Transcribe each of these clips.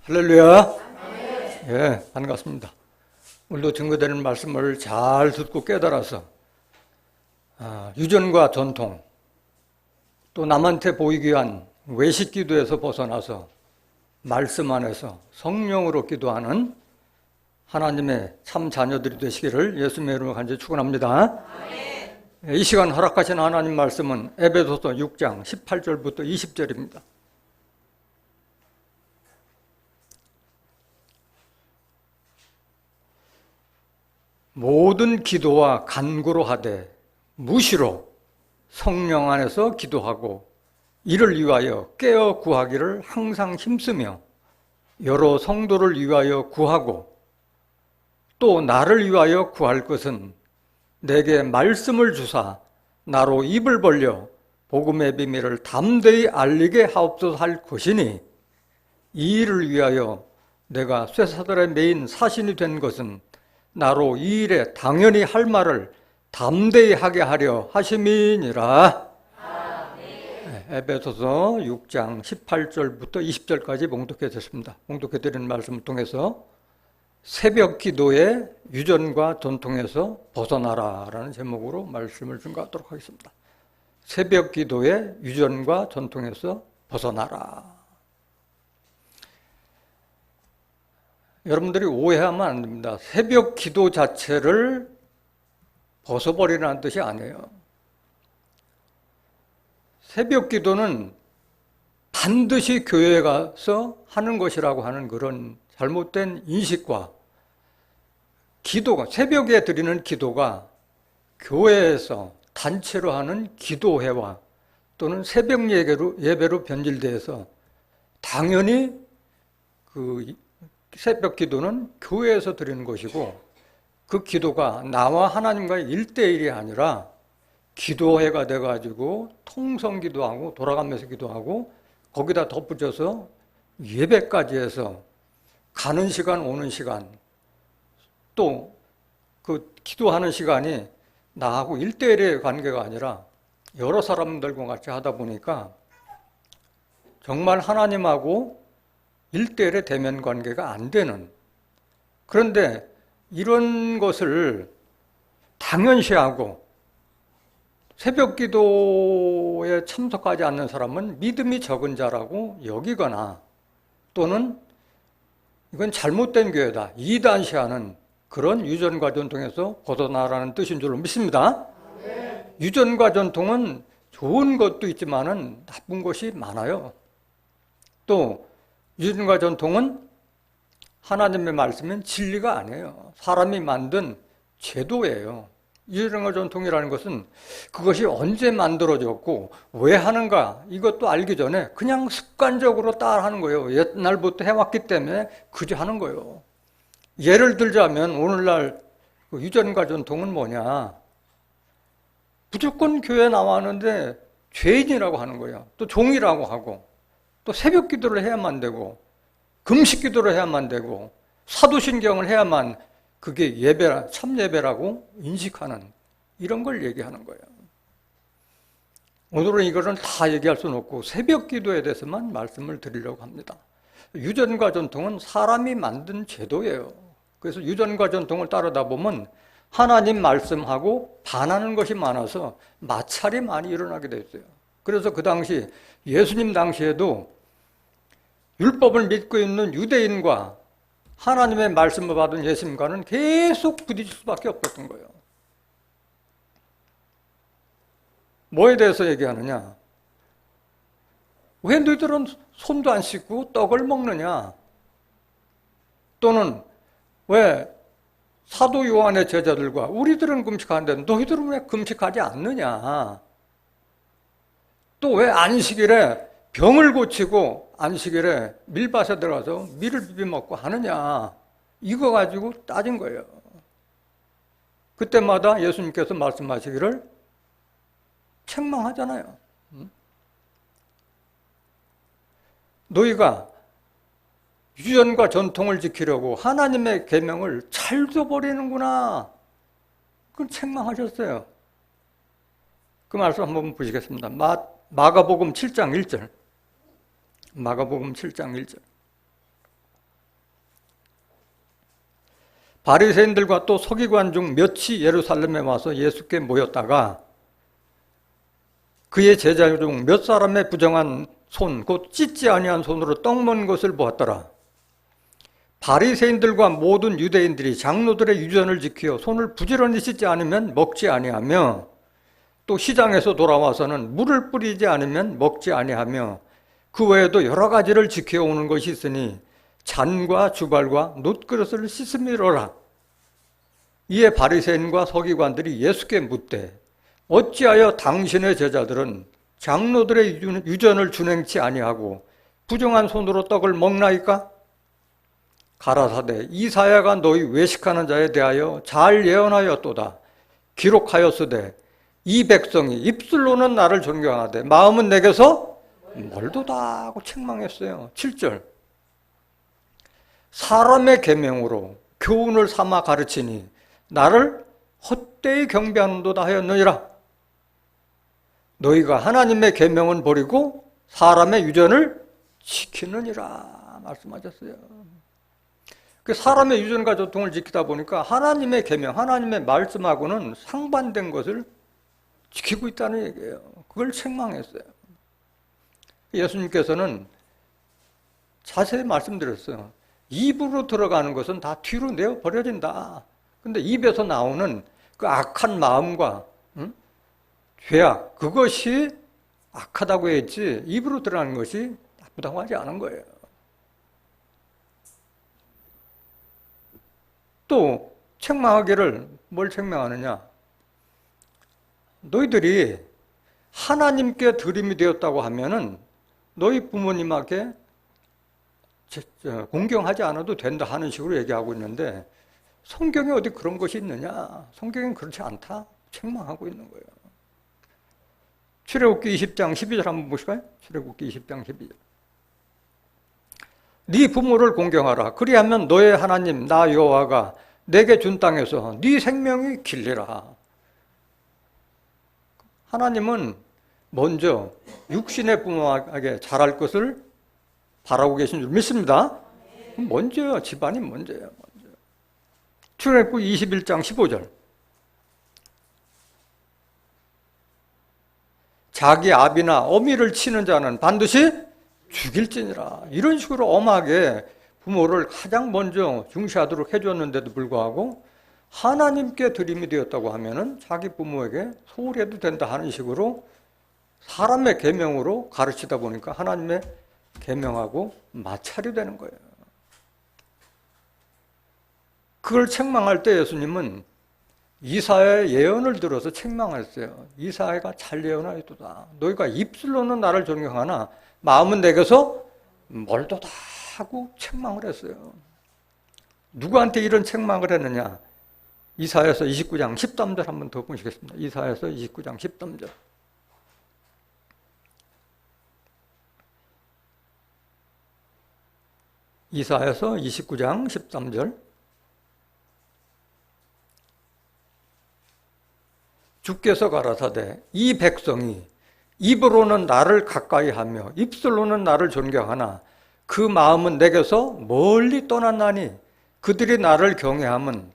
할렐루야. 예, 반갑습니다. 오늘도 증거되는 말씀을 잘 듣고 깨달아서 유전과 전통, 또 남한테 보이기 위한 외식 기도에서 벗어나서 말씀 안에서 성령으로 기도하는 하나님의 참 자녀들이 되시기를 예수님의 이름으로 간절히 축원합니다. 이 시간 허락하신 하나님 말씀은 에베소서 6장 18절부터 20절입니다. 모든 기도와 간구로 하되 무시로 성령 안에서 기도하고 이를 위하여 깨어 구하기를 항상 힘쓰며 여러 성도를 위하여 구하고 또 나를 위하여 구할 것은 내게 말씀을 주사 나로 입을 벌려 복음의 비밀을 담대히 알리게 하옵소서 할 것이니 이 일을 위하여 내가 쇠사슬에 매인 사신이 된 것은 나로 이 일에 당연히 할 말을 담대히 하게 하려 하심이니라. 에베소서 6장 18절부터 20절까지 봉독해 드렸습니다. 봉독해 드리는 말씀을 통해서 새벽 기도의 유전과 전통에서 벗어나라라는 제목으로 말씀을 증거하도록 하겠습니다. 새벽 기도의 유전과 전통에서 벗어나라. 여러분들이 오해하면 안 됩니다. 새벽 기도 자체를 벗어버리라는 뜻이 아니에요. 새벽 기도는 반드시 교회에 가서 하는 것이라고 하는 그런 잘못된 인식과 기도가, 새벽에 드리는 기도가 교회에서 단체로 하는 기도회와 또는 새벽 예배로 변질돼서 당연히 새벽 기도는 교회에서 드리는 것이고 그 기도가 나와 하나님과의 1대1이 아니라 기도회가 돼가지고 통성 기도하고 돌아가면서 기도하고 거기다 덧붙여서 예배까지 해서 가는 시간 오는 시간 또 그 기도하는 시간이 나하고 1대1의 관계가 아니라 여러 사람들과 같이 하다 보니까 정말 하나님하고 1대1의 대면 관계가 안 되는, 그런데 이런 것을 당연시하고 새벽 기도에 참석하지 않는 사람은 믿음이 적은 자라고 여기거나 또는 이건 잘못된 교회다, 이단시하는 그런 유전과 전통에서 벗어나라는 뜻인 줄로 믿습니다. 유전과 전통은 좋은 것도 있지만은 나쁜 것이 많아요. 또 유전과 전통은 하나님의 말씀은 진리가 아니에요. 사람이 만든 제도예요. 유전과 전통이라는 것은 그것이 언제 만들어졌고 왜 하는가 이것도 알기 전에 그냥 습관적으로 따라하는 거예요. 옛날부터 해왔기 때문에 그저 하는 거예요. 예를 들자면 오늘날 유전과 전통은 뭐냐, 무조건 교회 나왔는데 죄인이라고 하는 거예요. 또 종이라고 하고 또 새벽 기도를 해야만 되고 금식 기도를 해야만 되고 사도신경을 해야만 그게 예배라, 참 예배라고 인식하는 이런 걸 얘기하는 거예요. 오늘은 이거는 다 얘기할 수는 없고 새벽 기도에 대해서만 말씀을 드리려고 합니다. 유전과 전통은 사람이 만든 제도예요. 그래서 유전과 전통을 따르다 보면 하나님 말씀하고 반하는 것이 많아서 마찰이 많이 일어나게 됐어요. 그래서 그 당시 예수님 당시에도 율법을 믿고 있는 유대인과 하나님의 말씀을 받은 예수님과는 계속 부딪힐 수밖에 없었던 거예요. 뭐에 대해서 얘기하느냐? 왜 너희들은 손도 안 씻고 떡을 먹느냐? 또는 왜 사도 요한의 제자들과 우리들은 금식하는데 너희들은 왜 금식하지 않느냐? 또 왜 안식일에 병을 고치고 안식일에 밀밭에 들어가서 밀을 비벼 먹고 하느냐? 이거 가지고 따진 거예요. 그때마다 예수님께서 말씀하시기를 책망하잖아요. 너희가 유전과 전통을 지키려고 하나님의 계명을 잘 잊어버리는구나. 그걸 책망하셨어요. 그 말씀 한번 보시겠습니다. 마가복음 7장 1절. 마가복음 7장 1절. 바리새인들과 또 서기관 중 몇이 예루살렘에 와서 예수께 모였다가 그의 제자 중 몇 사람의 부정한 손, 곧 찢지 아니한 손으로 떡 먹는 것을 보았더라. 바리새인들과 모든 유대인들이 장로들의 유전을 지켜 손을 부지런히 씻지 않으면 먹지 아니하며 또 시장에서 돌아와서는 물을 뿌리지 않으면 먹지 아니하며 그 외에도 여러 가지를 지켜오는 것이 있으니 잔과 주발과 놋그릇을 씻음이로라. 이에 바리새인과 서기관들이 예수께 묻되 어찌하여 당신의 제자들은 장로들의 유전을 준행치 아니하고 부정한 손으로 떡을 먹나이까? 가라사대 이사야가 너희 외식하는 자에 대하여 잘 예언하였도다. 기록하였으되 이 백성이 입술로는 나를 존경하되 마음은 내게서 멀도다 하고 책망했어요. 7절 사람의 계명으로 교훈을 삼아 가르치니 나를 헛되이 경배하는도다 하였느니라. 너희가 하나님의 계명은 버리고 사람의 유전을 지키느니라 말씀하셨어요. 그 사람의 유전과 전통을 지키다 보니까 하나님의 계명, 하나님의 말씀하고는 상반된 것을 지키고 있다는 얘기예요. 그걸 책망했어요. 예수님께서는 자세히 말씀드렸어요. 입으로 들어가는 것은 다 뒤로 내어 버려진다. 근데 입에서 나오는 그 악한 마음과 죄악, 그것이 악하다고 했지 입으로 들어가는 것이 나쁘다고 하지 않은 거예요. 또 책망하기를 뭘 책망하느냐? 너희들이 하나님께 드림이 되었다고 하면은 너희 부모님에게 공경하지 않아도 된다 하는 식으로 얘기하고 있는데 성경에 어디 그런 것이 있느냐? 성경엔 그렇지 않다. 책망하고 있는 거예요. 출애굽기 20장 12절 한번 보실까요? 출애굽기 20장 12절. 네 부모를 공경하라. 그리하면 너의 하나님 나 여호와가 내게 준 땅에서 네 생명이 길리라. 하나님은 먼저 육신의 부모에게 잘할 것을 바라고 계신 줄 믿습니다. 먼저요. 집안이 먼저예요. 먼저. 출애굽기 21장 15절. 자기 아비나 어미를 치는 자는 반드시 죽일지니라. 이런 식으로 엄하게 부모를 가장 먼저 중시하도록 해줬는데도 불구하고 하나님께 드림이 되었다고 하면은 자기 부모에게 소홀히 해도 된다 하는 식으로 사람의 계명으로 가르치다 보니까 하나님의 계명하고 마찰이 되는 거예요. 그걸 책망할 때 예수님은 이사야의 예언을 들어서 책망했어요. 이사야가 잘 예언하였도다. 너희가 입술로는 나를 존경하나 마음은 내게서 멀도다 하고 책망을 했어요. 누구한테 이런 책망을 했느냐? 이사야서 29장 13절 한번 더 보시겠습니다. 이사야서 29장 13절. 이사야서 29장 13절. 주께서 가라사대 이 백성이 입으로는 나를 가까이 하며 입술로는 나를 존경하나 그 마음은 내게서 멀리 떠났나니 그들이 나를 경외함은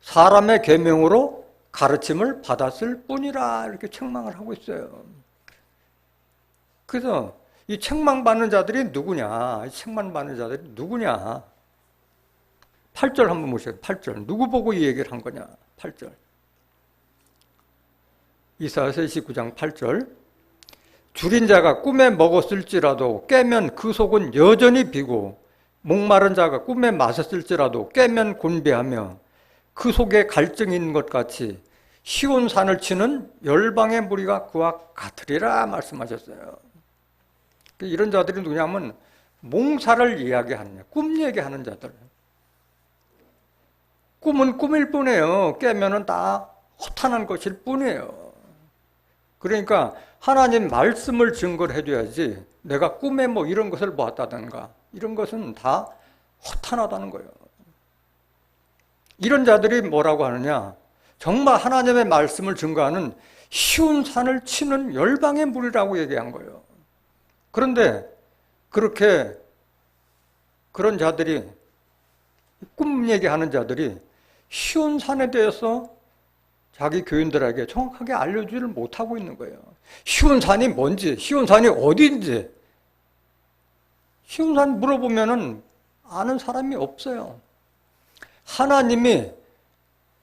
사람의 계명으로 가르침을 받았을 뿐이라 이렇게 책망을 하고 있어요. 그래서 이 책망받는 자들이 누구냐? 이 책망받는 자들이 누구냐? 8절 한번 보세요. 8절. 누구 보고 이 얘기를 한 거냐? 8절. 이사야서 29장 8절. 줄인 자가 꿈에 먹었을지라도 깨면 그 속은 여전히 비고 목마른 자가 꿈에 마셨을지라도 깨면 곤비하며 그 속에 갈증이 있는 것 같이 시온 산을 치는 열방의 무리가 그와 같으리라 말씀하셨어요. 이런 자들이 누구냐면 몽사를 이야기하는, 꿈 얘기하는 자들. 꿈은 꿈일 뿐이에요. 깨면은 다 허탄한 것일 뿐이에요. 그러니까 하나님 말씀을 증거를 해줘야지 내가 꿈에 뭐 이런 것을 보았다든가 이런 것은 다 허탄하다는 거예요. 이런 자들이 뭐라고 하느냐? 정말 하나님의 말씀을 증거하는 쉬운 산을 치는 열방의 무리라고 얘기한 거예요. 그런데 그렇게 그런 자들이 꿈 얘기하는 자들이 시온산에 대해서 자기 교인들에게 정확하게 알려주지를 못하고 있는 거예요. 시온산이 뭔지, 시온산이 어디인지, 시온산 물어보면은 아는 사람이 없어요. 하나님이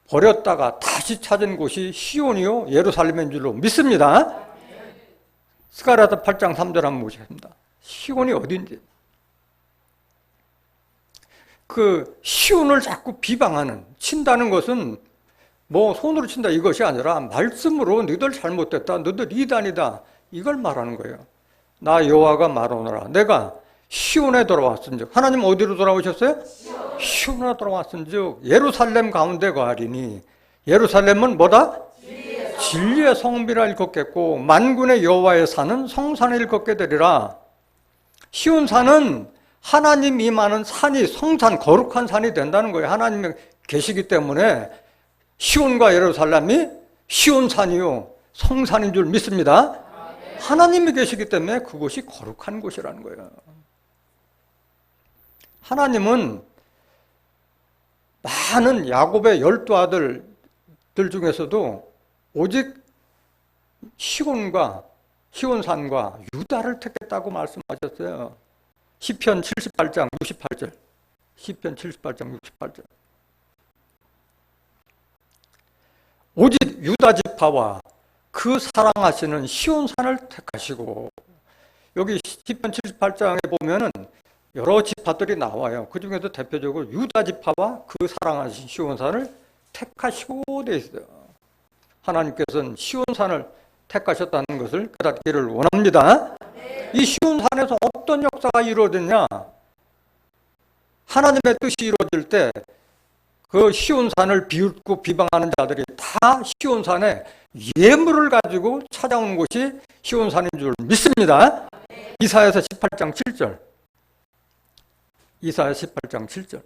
버렸다가 다시 찾은 곳이 시온이요 예루살렘인 줄로 믿습니다. 스가랴서 8장 3절 한번 보시겠습니다. 시온이 어딘지. 그 시온을 자꾸 비방하는, 친다는 것은 뭐 손으로 친다 이것이 아니라 말씀으로 너희들 잘못됐다, 너희들 이단이다, 이걸 말하는 거예요. 나 여호와가 말하노라, 내가 시온에 돌아왔은즉. 하나님 어디로 돌아오셨어요? 시온에 돌아왔은즉 예루살렘 가운데 거하리니. 예루살렘은 뭐다? 진리의 성비라 일컫겠고 만군의 여호와의 산은 성산에 일컫게 되리라. 시온산은 하나님 임하는 산이, 성산, 거룩한 산이 된다는 거예요. 하나님이 계시기 때문에 시온과 예루살렘이 시온산이요 성산인 줄 믿습니다. 하나님이 계시기 때문에 그곳이 거룩한 곳이라는 거예요. 하나님은 많은 야곱의 12아들들 중에서도 오직 시온과 시온산과 유다를 택했다고 말씀하셨어요. 시편 78장 68절. 시편 78장 68절. 오직 유다 지파와 그 사랑하시는 시온산을 택하시고. 여기 시편 78장에 보면은 여러 지파들이 나와요. 그 중에서 대표적으로 유다 지파와 그 사랑하신 시온산을 택하시고 되어 있어요. 하나님께서는 시온산을 택하셨다는 것을 깨닫기를 원합니다. 이 시온산에서 어떤 역사가 이루어졌냐? 하나님의 뜻이 이루어질 때 그 시온산을 비웃고 비방하는 자들이 다 시온산에 예물을 가지고 찾아오는 곳이 시온산인 줄 믿습니다. 이사야서 18장 7절. 이사야 18장 7절.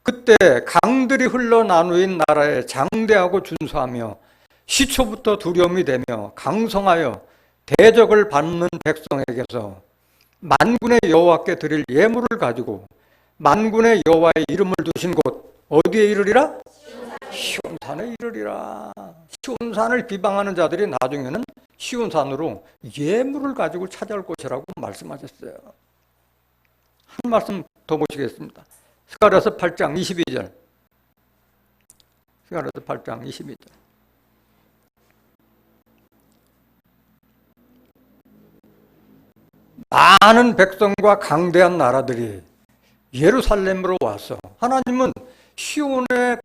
그때 강들이 흘러 나누인 나라에 장대하고 준수하며 시초부터 두려움이 되며 강성하여 대적을 받는 백성에게서 만군의 여호와께 드릴 예물을 가지고 만군의 여호와의 이름을 두신 곳 어디에 이르리라? 시온산에 이르리라. 시온산을 비방하는 자들이 나중에는 시온산으로 예물을 가지고 찾아올 것이라고 말씀하셨어요. 한 말씀 더 보시겠습니다. 스가랴서 8장 22절. 스가랴서 8장 22절. 많은 백성과 강대한 나라들이 예루살렘으로 와서 하나님은 시온에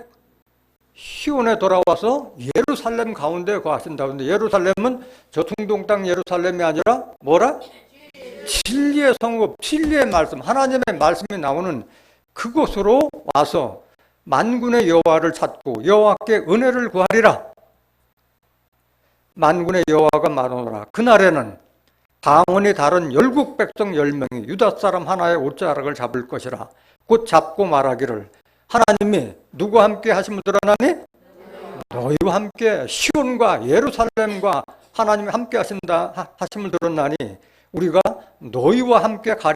돌아와서 예루살렘 가운데 거하신다. 근데 예루살렘은 저 중동 땅 예루살렘이 아니라 뭐라? 진리의 성읍, 진리의 말씀, 하나님의 말씀이 나오는 그곳으로 와서 만군의 여호와를 찾고 여호와께 은혜를 구하리라. 만군의 여호와가 말하노라. 그날에는 방언이 다른 열국 백성 10명이 유다 사람 하나의 옷자락을 잡을 것이라. 곧 잡고 말하기를 하나님이 누구와 함께 하심을 드러나니? 너희와 함께 시온과 예루살렘과 하나님이 함께 하심을 드러나니 우리가 너희와 함께 가려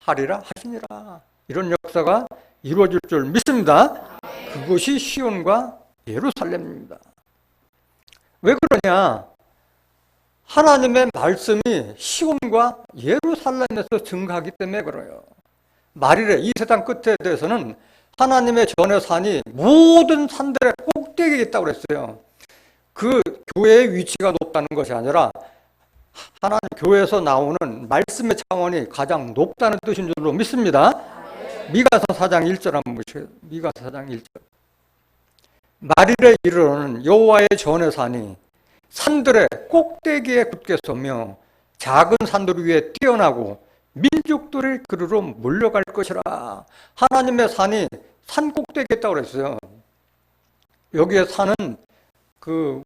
하리라 하시니라. 이런 역사가 이루어질 줄 믿습니다. 그것이 시온과 예루살렘입니다. 왜 그러냐? 하나님의 말씀이 시온과 예루살렘에서 증가하기 때문에 그래요. 말이래. 이 세상 끝에 대해서는 하나님의 전의 산이 모든 산들의 꼭대기에 있다고 그랬어요. 그 교회의 위치가 높다는 것이 아니라 하나님 교회에서 나오는 말씀의 차원이 가장 높다는 뜻인 줄로 믿습니다. 미가서 4장 1절 한번 보시죠. 미가서 4장 1절. 말일에 이르러는 여호와의 전의 산이 산들의 꼭대기에 굳게 서며 작은 산들 위에 뛰어나고 민족들이 그리로 몰려갈 것이라. 하나님의 산이 산 꼭대기에 있다고 그랬어요. 여기에 산은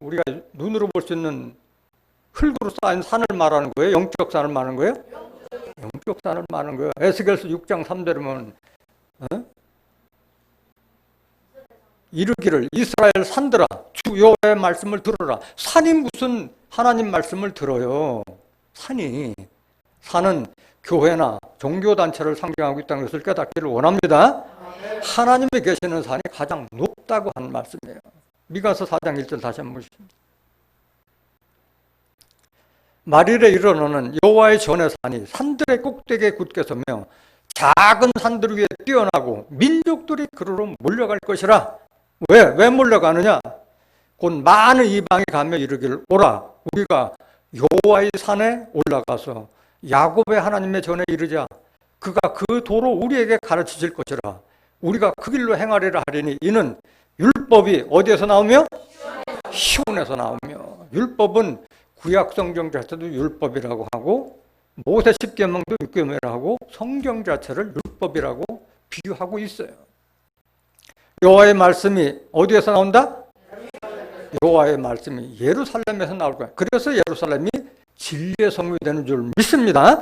우리가 눈으로 볼 수 있는 흙으로 쌓인 산을 말하는 거예요? 영적 산을 말하는 거예요? 영적 산을 말하는 거예요. 에스겔서 6장 3절에 보면 이르기를 이스라엘 산들아 주 여호와의 말씀을 들으라. 산이 무슨 하나님 말씀을 들어요? 산은 교회나 종교단체를 상징하고 있다는 것을 깨닫기를 원합니다. 하나님이 계시는 산이 가장 높다고 하는 말씀이에요. 미가서 4장 1절 다시 한번 보십시오. 말일에 일어나는 여호와의 전의 산이 산들의 꼭대기에 굳게 서며 작은 산들 위에 뛰어나고 민족들이 그리로 몰려갈 것이라. 왜 몰려가느냐? 곧 많은 이방이 가며 이르기를 오라 우리가 여호와의 산에 올라가서 야곱의 하나님의 전에 이르자. 그가 그 도로 우리에게 가르치실 것이라. 우리가 그 길로 행하리라 하리니 이는 율법이 어디에서 나오며? 시온에서 나오며. 율법은 구약 성경 자체도 율법이라고 하고 모세 10계명도 율법이라고 하고 성경 자체를 율법이라고 비유하고 있어요. 여호와의 말씀이 어디에서 나온다? 여호와의 말씀이 예루살렘에서 나올 거야. 그래서 예루살렘이 진리의 성이 되는 줄 믿습니다.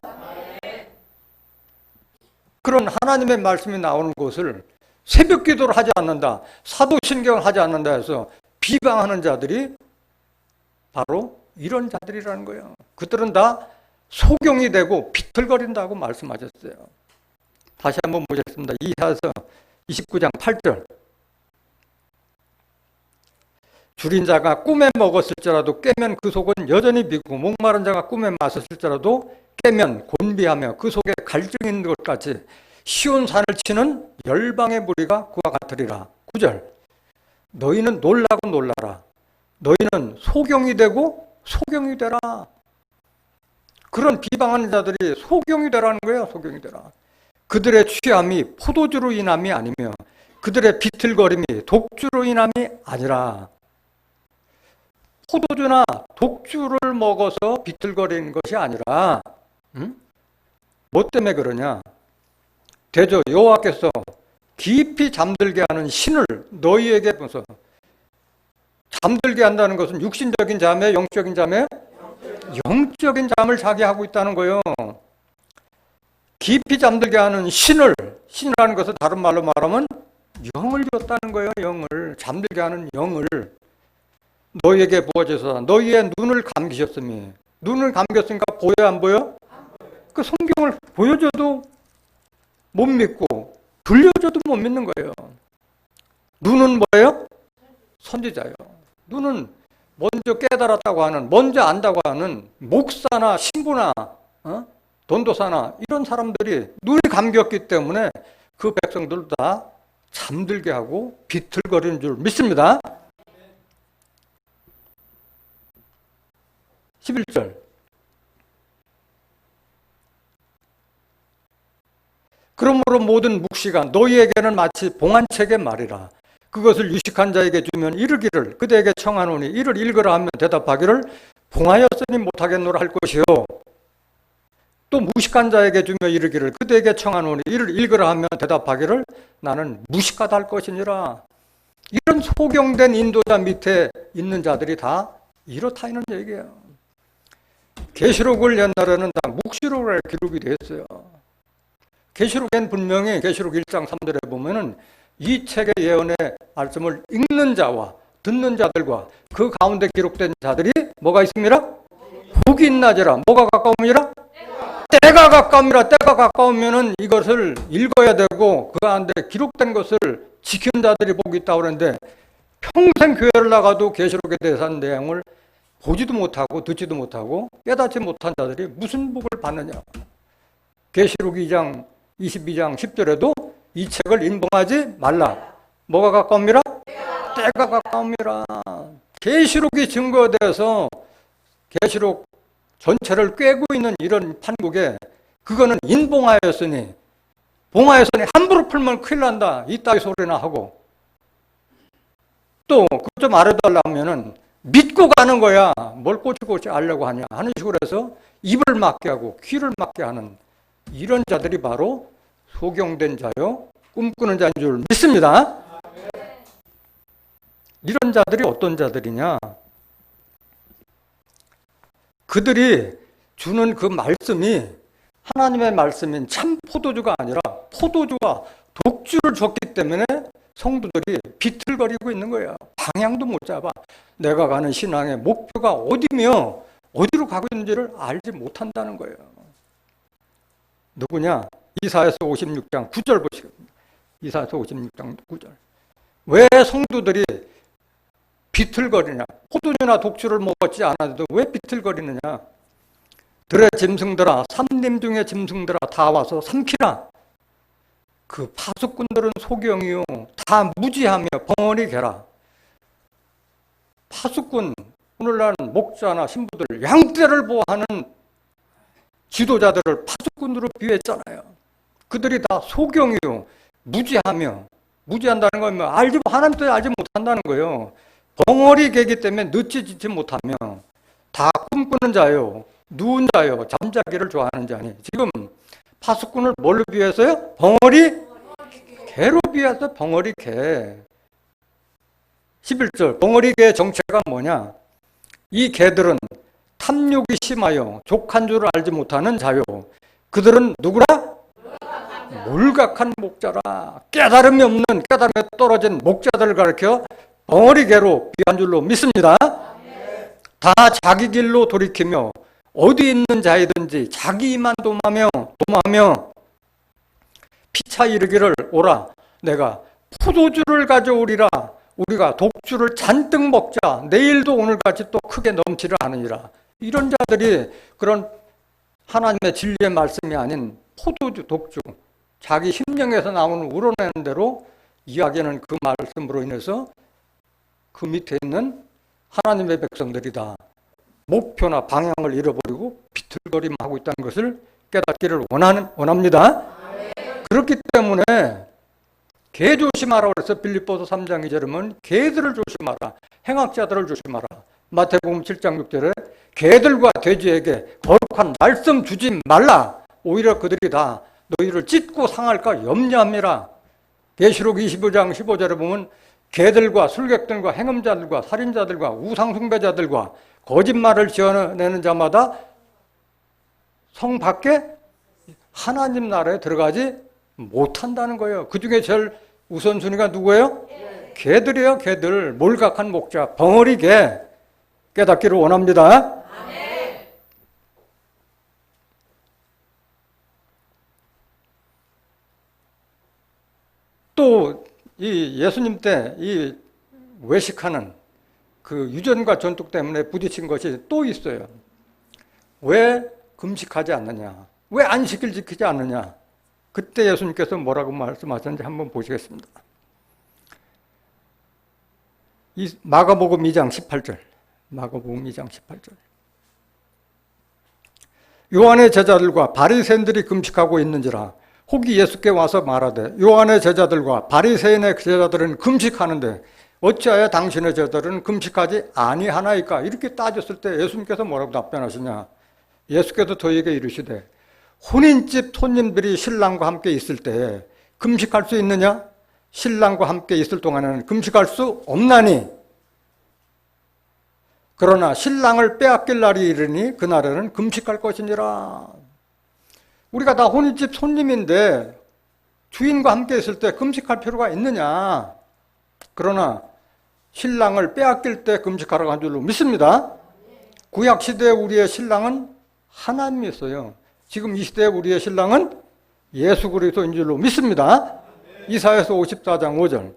그런 하나님의 말씀이 나오는 곳을 새벽 기도를 하지 않는다, 사도신경을 하지 않는다 해서 비방하는 자들이 바로 이런 자들이라는 거예요. 그들은 다 소경이 되고 비틀거린다고 말씀하셨어요. 다시 한번 보겠습니다. 이사야서 29장 8절. 줄인 자가 꿈에 먹었을지라도 깨면 그 속은 여전히 비고 목마른 자가 꿈에 마셨을지라도 깨면 곤비하며 그 속에 갈증이 있는 것 같이 시온 산을 치는 열방의 무리가 그와 같으리라. 9절. 너희는 놀라고 놀라라. 너희는 소경이 되고 소경이 되라. 그런 비방하는 자들이 소경이 되라는 거예요. 소경이 되라. 그들의 취함이 포도주로 인함이 아니며 그들의 비틀거림이 독주로 인함이 아니라. 포도주나 독주를 먹어서 비틀거리는 것이 아니라 뭐 때문에 그러냐? 대저 여호와께서 깊이 잠들게 하는 신을 너희에게 보서. 잠들게 한다는 것은 육신적인 잠에 영적인 잠에 영적인 잠을 자게 하고 있다는 거예요. 깊이 잠들게 하는 신이라는 것은 다른 말로 말하면 영을 줬다는 거예요. 영을, 잠들게 하는 영을 너희에게 부어져서 너희의 눈을 감기셨으니. 눈을 감겼으니까 보여 안 보여? 그 성경을 보여줘도 못 믿고 들려줘도 못 믿는 거예요. 눈은 뭐예요? 선지자예요. 눈은 먼저 깨달았다고 하는, 먼저 안다고 하는 목사나 신부나 돈도사나 이런 사람들이 눈이 감겼기 때문에 그 백성들 다 잠들게 하고 비틀거리는 줄 믿습니다. 11절. 그러므로 모든 묵시가 너희에게는 마치 봉안책의 말이라. 그것을 유식한 자에게 주면 이르기를 그대에게 청하노니 이를 읽으라 하면 대답하기를 봉하였으니 못하겠노라 할 것이요. 또 무식한 자에게 주며 이르기를 그대에게 청하노니 이를 읽으라 하면 대답하기를 나는 무식하다 할 것이니라. 이런 소경된 인도자 밑에 있는 자들이 다 이렇다 이런 얘기예요. 계시록을 옛날에는 다 묵시록으로 기록이 됐어요. 계시록엔 분명히 계시록 1장 3절에 보면은 이 책의 예언의 말씀을 읽는 자와 듣는 자들과 그 가운데 기록된 자들이 뭐가 있습니다? 복이 있나지라. 뭐가 가까움이라? 때가 가까움이라. 때가 가까우면은 이것을 읽어야 되고 그 가운데 기록된 것을 지키는 자들이 복이 있다고 그러는데 평생 교회를 나가도 계시록에 대해서는 내용을 보지도 못하고 듣지도 못하고 깨닫지 못한 자들이 무슨 복을 받느냐. 계시록 2장 22장 10절에도 이 책을 인봉하지 말라. 뭐가 가까움이라? 때가 가까움이라. 계시록이 증거돼서 계시록 전체를 꿰고 있는 이런 판국에 그거는 인봉하였으니 봉하였으니 함부로 풀면 큰일 난다. 이따위 소리나 하고 또 그것 좀 알아달라면은 믿고 가는 거야. 뭘 꼬치꼬치 알려고 하냐 하는 식으로 해서 입을 막게 하고 귀를 막게 하는 이런 자들이 바로 소경된 자요 꿈꾸는 자인 줄 믿습니다. 이런 자들이 어떤 자들이냐? 그들이 주는 그 말씀이 하나님의 말씀인 참 포도주가 아니라 포도주와 독주를 줬기 때문에 성도들이 비틀거리고 있는 거예요. 방향도 못 잡아. 내가 가는 신앙의 목표가 어디며 어디로 가고 있는지를 알지 못한다는 거예요. 누구냐? 이사야서 56장 9절 보시겠습니다. 이사야서 56장 9절. 왜 성도들이 비틀거리냐? 포도주나 독주를 먹었지 않아도 왜 비틀거리느냐? 들의 짐승들아, 삼림 중의 짐승들아, 다 와서 삼키라. 그 파수꾼들은 소경이요, 다 무지하며 벙어리 개라. 파수꾼, 오늘날 목자나 신부들, 양떼를 보호하는 지도자들을 파수꾼으로 비유했잖아요. 그들이 다 소경이요, 무지하며, 무지한다는 건 하나님 뜻을 알지 못한다는 거예요. 벙어리 개기 때문에 늦지짓지 못하며, 다 꿈꾸는 자요, 누운 자요, 잠자기를 좋아하는 자니. 지금 파수꾼을 뭘로 비유했어요? 벙어리 개로 비유해서 벙어리 개. 11절, 벙어리 개의 정체가 뭐냐? 이 개들은 탐욕이 심하여 족한 줄을 알지 못하는 자요. 그들은 누구라? 몰각한 목자라. 깨달음이 없는, 깨달음에 떨어진 목자들을 가리켜 벙어리 개로 비유한 줄로 믿습니다. 다 자기 길로 돌이키며 어디 있는 자이든지 자기만 도마며 피차 이르기를 오라. 내가 포도주를 가져오리라. 우리가 독주를 잔뜩 먹자. 내일도 오늘같이 또 크게 넘치를 않으니라. 이런 자들이 그런 하나님의 진리의 말씀이 아닌 포도주, 독주, 자기 심령에서 나오는 우러내는 대로 이야기하는 그 말씀으로 인해서 그 밑에 있는 하나님의 백성들이다. 목표나 방향을 잃어버리고 비틀거림하고 있다는 것을 깨닫기를 원합니다. 그렇기 때문에 개 조심하라 그래서 빌립보서 3장 2절이면 개들을 조심하라. 행악자들을 조심하라. 마태복음 7장 6절에 개들과 돼지에게 거룩한 말씀 주지 말라. 오히려 그들이 다 너희를 찢고 상할까 염려함이라. 계시록 25장 15절에 보면 개들과 술객들과 행음자들과 살인자들과 우상숭배자들과 거짓말을 지어내는 자마다 성 밖에 하나님 나라에 들어가지 못한다는 거예요. 그 중에 제일 우선순위가 누구예요? 개들이에요. 개들. 몰각한 목자, 벙어리 개. 깨닫기를 원합니다. 또 이 예수님 때 이 외식하는 그 유전과 전통 때문에 부딪힌 것이 또 있어요. 왜 금식하지 않느냐? 왜 안식일 지키지 않느냐? 그때 예수님께서 뭐라고 말씀하셨는지 한번 보시겠습니다. 이 마가복음 2장 18절. 마가복음 2장 18절. 요한의 제자들과 바리새인들이 금식하고 있는지라 혹이 예수께 와서 말하되 요한의 제자들과 바리새인의 제자들은 금식하는데 어찌하여 당신의 제자들은 금식하지 아니하나이까? 이렇게 따졌을 때 예수님께서 뭐라고 답변하시냐? 예수께서 저에게 이르시되 혼인집 손님들이 신랑과 함께 있을 때 금식할 수 있느냐? 신랑과 함께 있을 동안에는 금식할 수 없나니 그러나 신랑을 빼앗길 날이 이르니 그날에는 금식할 것이니라. 우리가 다 혼인집 손님인데 주인과 함께 있을 때 금식할 필요가 있느냐? 그러나 신랑을 빼앗길 때 금식하라고 한 줄로 믿습니다. 구약시대에 우리의 신랑은 하나님이었어요. 지금 이 시대에 우리의 신랑은 예수 그리스도인 줄로 믿습니다. 이사야서 54장 5절.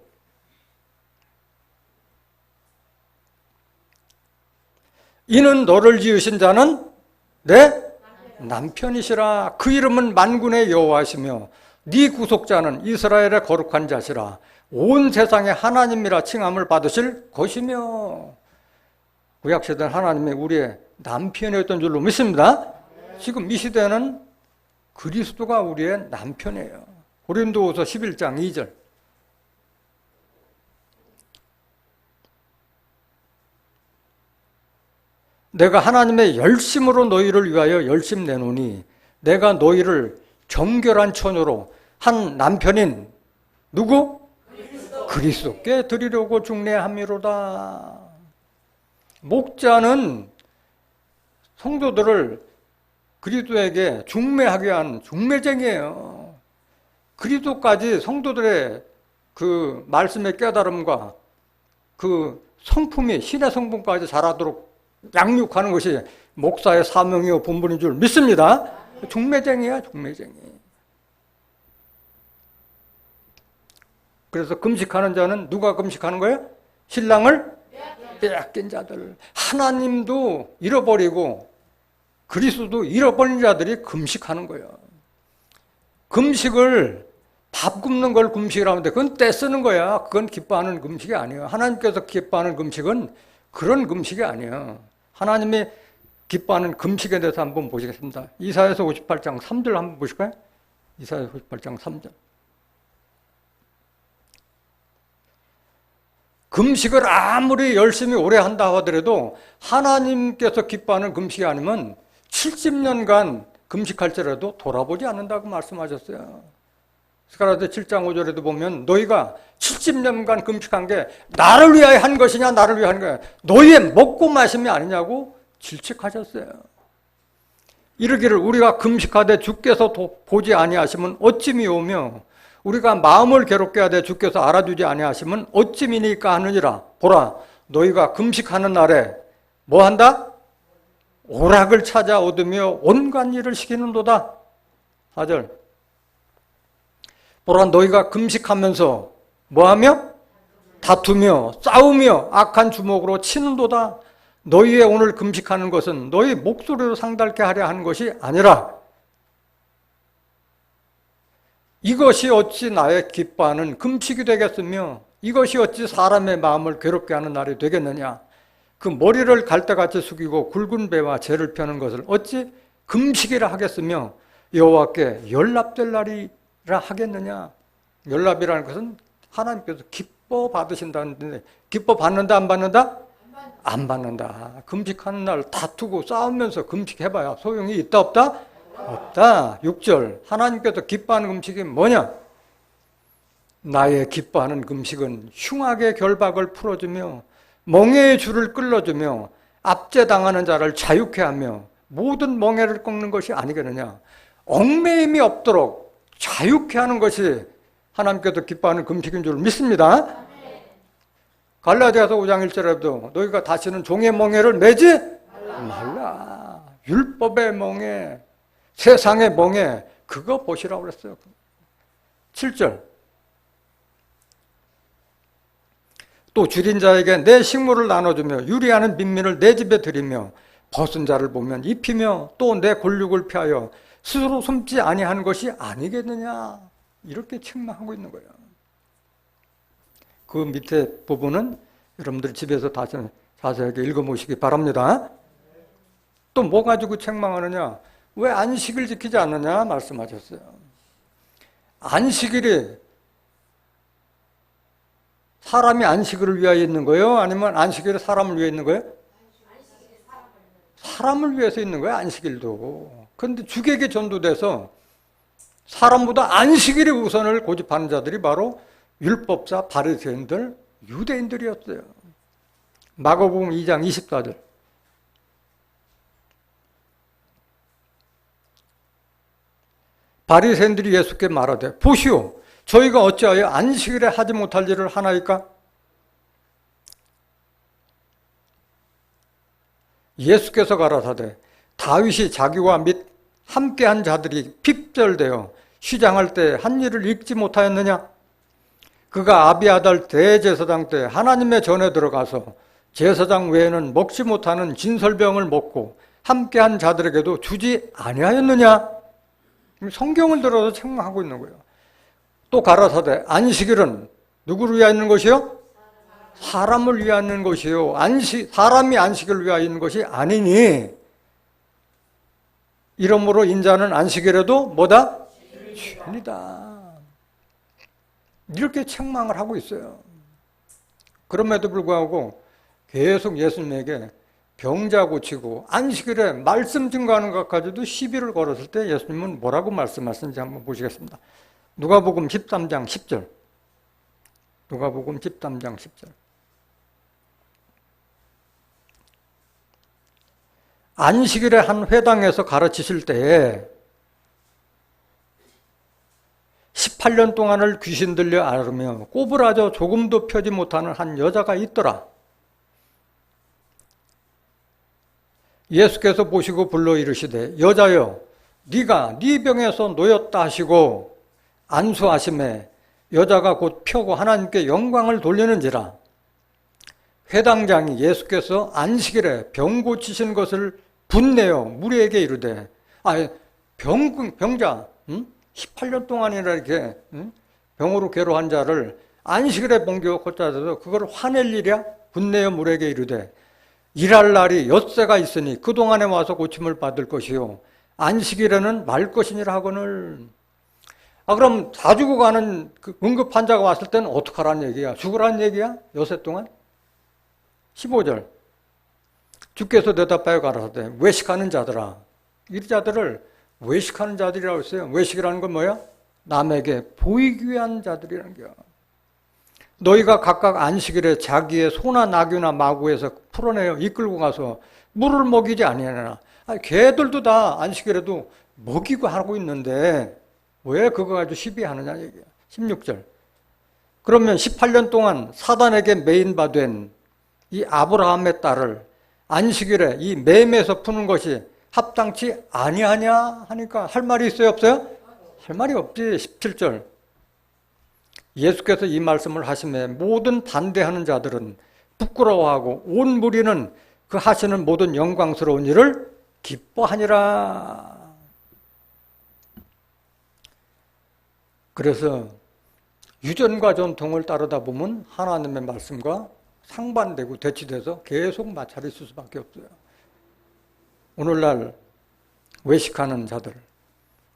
이는 너를 지으신 자는 내 남편이시라. 그 이름은 만군의 여호와시며 네 구속자는 이스라엘의 거룩한 자시라. 온 세상의 하나님이라 칭함을 받으실 것이며. 구약시대는 하나님이 우리의 남편이었던 줄로 믿습니다. 지금 이 시대는 그리스도가 우리의 남편이에요. 고린도후서 11장 2절. 내가 하나님의 열심으로 너희를 위하여 열심 내노니 내가 너희를 정결한 처녀로 한 남편인 누구? 그리스도께 드리려고 중례함이로다. 목자는 성도들을 그리스도에게 중매하게 한 중매쟁이에요. 그리스도까지 성도들의 그 말씀의 깨달음과 그 성품이 신의 성품까지 자라도록 양육하는 것이 목사의 사명이요 본분인 줄 믿습니다. 중매쟁이야, 중매쟁이. 그래서 금식하는 자는 누가 금식하는 거예요? 신랑을 빼앗긴 자들. 하나님도 잃어버리고 그리스도도 잃어버린 자들이 금식하는 거예요. 금식을 밥 굶는 걸 금식이라고 하는데 그건 떼쓰는 거야. 그건 기뻐하는 금식이 아니에요. 하나님께서 기뻐하는 금식은 그런 금식이 아니에요. 하나님이 기뻐하는 금식에 대해서 한번 보시겠습니다. 이사야서 58장 3절 한번 보실까요? 이사야서 58장 3절. 금식을 아무리 열심히 오래 한다 하더라도 하나님께서 기뻐하는 금식이 아니면 70년간 금식할지라도 돌아보지 않는다고 말씀하셨어요. 스가랴서 7장 5절에도 보면 너희가 70년간 금식한 게 나를 위하여 한 것이냐 나를 위하여 한 거야. 너희의 먹고 마심이 아니냐고 질책하셨어요. 이르기를 우리가 금식하되 주께서 보지 아니하시면 어찌 미오며 우리가 마음을 괴롭게 하되 주께서 알아주지 아니하시면 어찌 미니까 하느니라. 보라 너희가 금식하는 날에 뭐한다? 오락을 찾아 얻으며 온갖 일을 시키는도다. 4절 보라 너희가 금식하면서 뭐하며? 다투며 싸우며 악한 주먹으로 치는도다. 너희의 오늘 금식하는 것은 너희 목소리로 상달케 하려 하는 것이 아니라 이것이 어찌 나의 기뻐하는 금식이 되겠으며 이것이 어찌 사람의 마음을 괴롭게 하는 날이 되겠느냐. 그 머리를 갈대같이 숙이고 굵은 배와 재를 펴는 것을 어찌 금식이라 하겠으며 여호와께 연락될 날이라 하겠느냐. 연락이라는 것은 하나님께서 기뻐 받으신다는데 기뻐 받는다 안 받는다? 안 받는다. 금식하는 날 다투고 싸우면서 금식해봐야 소용이 있다 없다? 없다. 6절 하나님께서 기뻐하는 금식이 뭐냐? 나의 기뻐하는 금식은 흉악의 결박을 풀어주며 멍에의 줄을 끌어주며 압제당하는 자를 자유케 하며 모든 멍에를 꺾는 것이 아니겠느냐. 얽매임이 없도록 자유케 하는 것이 하나님께서 기뻐하는 금식인 줄 믿습니다. 갈라디아서 5장 1절에도 너희가 다시는 종의 멍에를 매지 말라. 율법의 멍에 세상의 멍에 그거 보시라고 그랬어요. 7절 또 줄인 자에게 내 식물을 나눠주며 유리하는 빈민을 내 집에 들이며 벗은 자를 보면 입히며 또 내 골육을 피하여 스스로 숨지 아니하는 것이 아니겠느냐. 이렇게 책망하고 있는 거예요. 그 밑에 부분은 여러분들 집에서 다시 자세하게 읽어보시기 바랍니다. 또 뭐 가지고 책망하느냐? 왜 안식일 지키지 않느냐 말씀하셨어요. 안식일이 사람이 안식일을 위하여 있는 거예요? 아니면 안식일이 사람을 위해 있는 거예요? 사람을 위해서 있는 거예요, 안식일도. 그런데 주객이 전도돼서 사람보다 안식일의 우선을 고집하는 자들이 바로 율법사 바리새인들, 유대인들이었어요. 마가복음 2장 24절. 바리새인들이 예수께 말하되 보시오 저희가 어찌하여 안식일에 하지 못할 일을 하나이까? 예수께서 가라사대 다윗이 자기와 및 함께한 자들이 핍절되어 휴장할 때 한 일을 읽지 못하였느냐? 그가 아비아달 대제사장 때 하나님의 전에 들어가서 제사장 외에는 먹지 못하는 진설병을 먹고 함께한 자들에게도 주지 아니하였느냐? 성경을 들어서 책망하고 있는 거예요. 또 가라사대 안식일은 누구를 위하여 있는 것이요? 사람을 위하여 있는 것이요. 사람이 안식일을 위하여 있는 것이 아니니 이러므로 인자는 안식일에도 뭐다? 죄인이다. 이렇게 책망을 하고 있어요. 그럼에도 불구하고 계속 예수님에게 병자 고치고 안식일에 말씀 증거하는 것까지도 시비를 걸었을 때 예수님은 뭐라고 말씀하시는지 한번 보시겠습니다. 누가복음 13장 10절. 누가복음 13장 10절. 안식일에 한 회당에서 가르치실 때에 18년 동안을 귀신 들려 앓으며 꼬부라져 조금도 펴지 못하는 한 여자가 있더라. 예수께서 보시고 불러 이르시되 여자여 네가 네 병에서 놓였다 하시고 안수하심에 여자가 곧 펴고 하나님께 영광을 돌리는지라. 회당장이 예수께서 안식일에 병 고치신 것을 분내어 무리에게 이르되, 병자 18년 동안이나 이렇게 병으로 괴로운 자를 안식일에 병 고쳐서 그걸 화낼 일이야? 분내어 무리에게 이르되, 일할 날이 엿새가 있으니 그동안에 와서 고침을 받을 것이요 안식일에는 말 것이니라 하거늘. 그럼 다 죽어가는 그 응급 환자가 왔을 때는 어떡하라는 얘기야? 죽으라는 얘기야? 엿새 동안? 15절. 주께서 대답하여 가라사대 외식하는 자들아. 이 자들을 외식하는 자들이라고 했어요. 외식이라는 건 뭐야? 남에게 보이기 위한 자들이라는 거야. 너희가 각각 안식일에 자기의 소나 나귀나 마구에서 풀어내어 이끌고 가서 물을 먹이지 아니하나. 개들도 다 안식일에도 먹이고 하고 있는데 왜 그거 가지고 시비하느냐 얘기야. 16절. 그러면 18년 동안 사단에게 매인바된 이 아브라함의 딸을 안식일에 이 매매에서 푸는 것이 합당치 아니하냐 하니까 할 말이 있어요, 없어요? 할 말이 없지. 17절. 예수께서 이 말씀을 하시매 모든 반대하는 자들은 부끄러워하고 온 무리는 그 하시는 모든 영광스러운 일을 기뻐하니라. 그래서 유전과 전통을 따르다 보면 하나님의 말씀과 상반되고 대치돼서 계속 마찰이 있을 수밖에 없어요. 오늘날 외식하는 자들,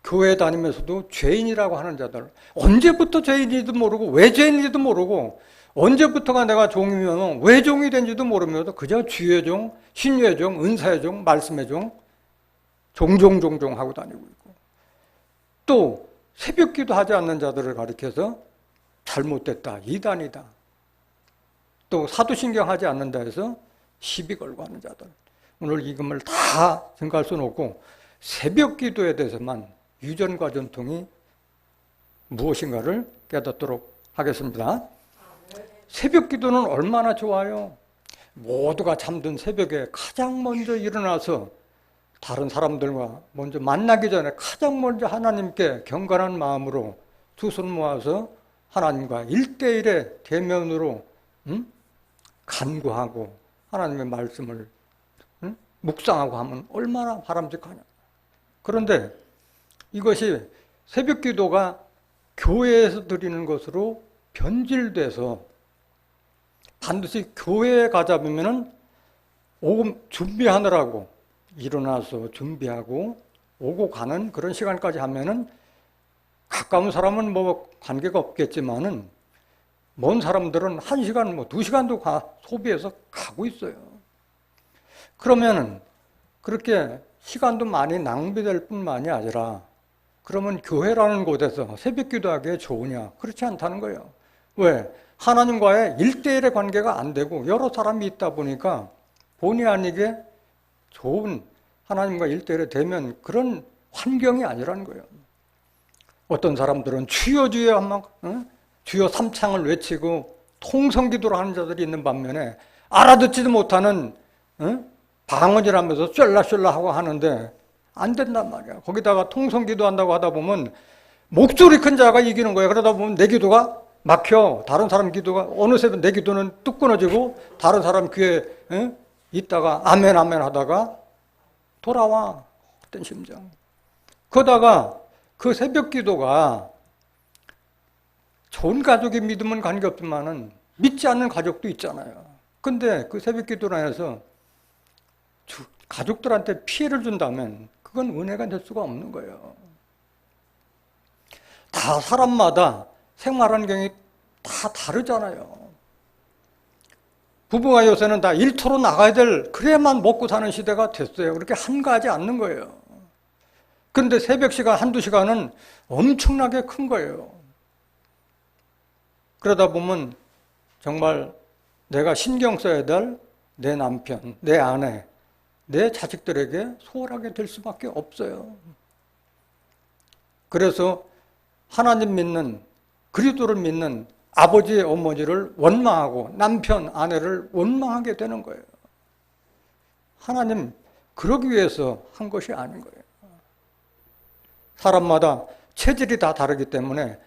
교회 다니면서도 죄인이라고 하는 자들, 언제부터 죄인인지도 모르고 왜 죄인인지도 모르고 언제부터가 내가 종이면 왜 종이 된지도 모르면서 그저 주의 종, 신유의 종, 은사의 종, 말씀의 종 종종 하고 다니고 있고, 또 새벽기도 하지 않는 자들을 가리켜서 잘못됐다, 이단이다, 또 사도신경 하지 않는다 해서 시비 걸고 하는 자들, 오늘 이금을 다 생각할 수는 없고 새벽기도에 대해서만 유전과 전통이 무엇인가를 깨닫도록 하겠습니다. 새벽기도는 얼마나 좋아요. 모두가 잠든 새벽에 가장 먼저 일어나서 다른 사람들과 먼저 만나기 전에 가장 먼저 하나님께 경건한 마음으로 두 손 모아서 하나님과 1대1의 대면으로 간구하고 하나님의 말씀을 묵상하고 하면 얼마나 바람직하냐. 그런데 이것이 새벽기도가 교회에서 드리는 것으로 변질돼서 반드시 교회에 가자면은 오금 준비하느라고 일어나서 준비하고 오고 가는 그런 시간까지 하면은 가까운 사람은 뭐 관계가 없겠지만은 먼 사람들은 1시간 뭐 2시간도 소비해서 가고 있어요. 그러면은 그렇게 시간도 많이 낭비될 뿐만이 아니라 그러면 교회라는 곳에서 새벽 기도하기에 좋으냐? 그렇지 않다는 거예요. 왜? 하나님과의 1대1의 관계가 안 되고 여러 사람이 있다 보니까 본의 아니게 좋은 하나님과 1대1의 대면 그런 환경이 아니라는 거예요. 어떤 사람들은 주여 주여 하면 주여 삼창을 외치고 통성기도를 하는 자들이 있는 반면에 알아듣지도 못하는 방언이라면서 쫄라쫄라 하고 하는데 안 된단 말이야. 거기다가 통성기도 한다고 하다 보면 목소리 큰 자가 이기는 거야. 그러다 보면 내 기도가 막혀. 다른 사람 기도가 어느새 내 기도는 뚝 끊어지고 다른 사람 귀에 있다가 아멘 아멘 하다가 돌아와. 어떤 심정. 그러다가 그 새벽 기도가 좋은 가족이 믿으면 관계없지만은 믿지 않는 가족도 있잖아요. 근데 그 새벽 기도로 해서 가족들한테 피해를 준다면 그건 은혜가 될 수가 없는 거예요. 다 사람마다 생활 환경이 다 다르잖아요. 부부가 요새는 다 일터로 나가야 될, 그래야만 먹고 사는 시대가 됐어요. 그렇게 한가하지 않는 거예요. 근데 새벽 시간, 한두 시간은 엄청나게 큰 거예요. 그러다 보면 정말 내가 신경 써야 될 내 남편, 내 아내, 내 자식들에게 소홀하게 될 수밖에 없어요. 그래서 하나님 믿는, 그리스도를 믿는 아버지, 어머니를 원망하고 남편, 아내를 원망하게 되는 거예요. 하나님 그러기 위해서 한 것이 아닌 거예요. 사람마다 체질이 다 다르기 때문에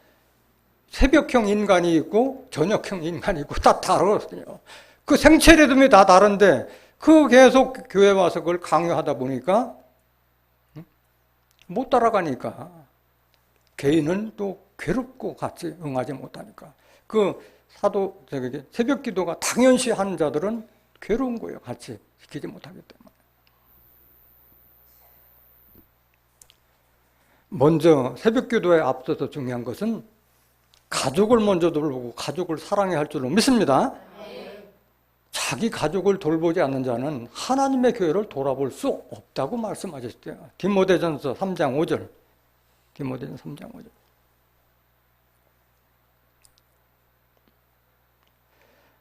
새벽형 인간이 있고 저녁형 인간이 있고 다 다르거든요. 그 생체 리듬이 다 다른데 그 계속 교회 와서 그걸 강요하다 보니까 못 따라가니까 개인은 또 괴롭고 같이 응하지 못하니까 그 사도 새벽 기도가 당연시 하는 자들은 괴로운 거예요. 같이 지키지 못하기 때문에. 먼저 새벽 기도에 앞서서 중요한 것은 가족을 먼저 돌보고 가족을 사랑해야 할 줄로 믿습니다. 자기 가족을 돌보지 않는 자는 하나님의 교회를 돌아볼 수 없다고 말씀하셨어요. 디모데전서 3장 5절. 디모데전서 3장 5절.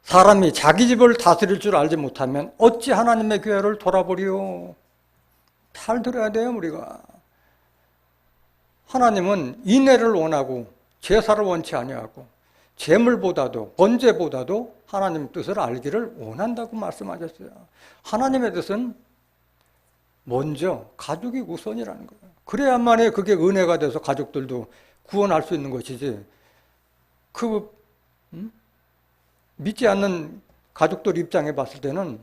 사람이 자기 집을 다스릴 줄 알지 못하면 어찌 하나님의 교회를 돌아보리요. 잘 들어야 돼요, 우리가. 하나님은 인애를 원하고 제사를 원치 아니하고 재물보다도 번제보다도 하나님 뜻을 알기를 원한다고 말씀하셨어요. 하나님의 뜻은 먼저 가족이 우선이라는 거예요. 그래야만이 그게 은혜가 돼서 가족들도 구원할 수 있는 것이지. 믿지 않는 가족들 입장에 봤을 때는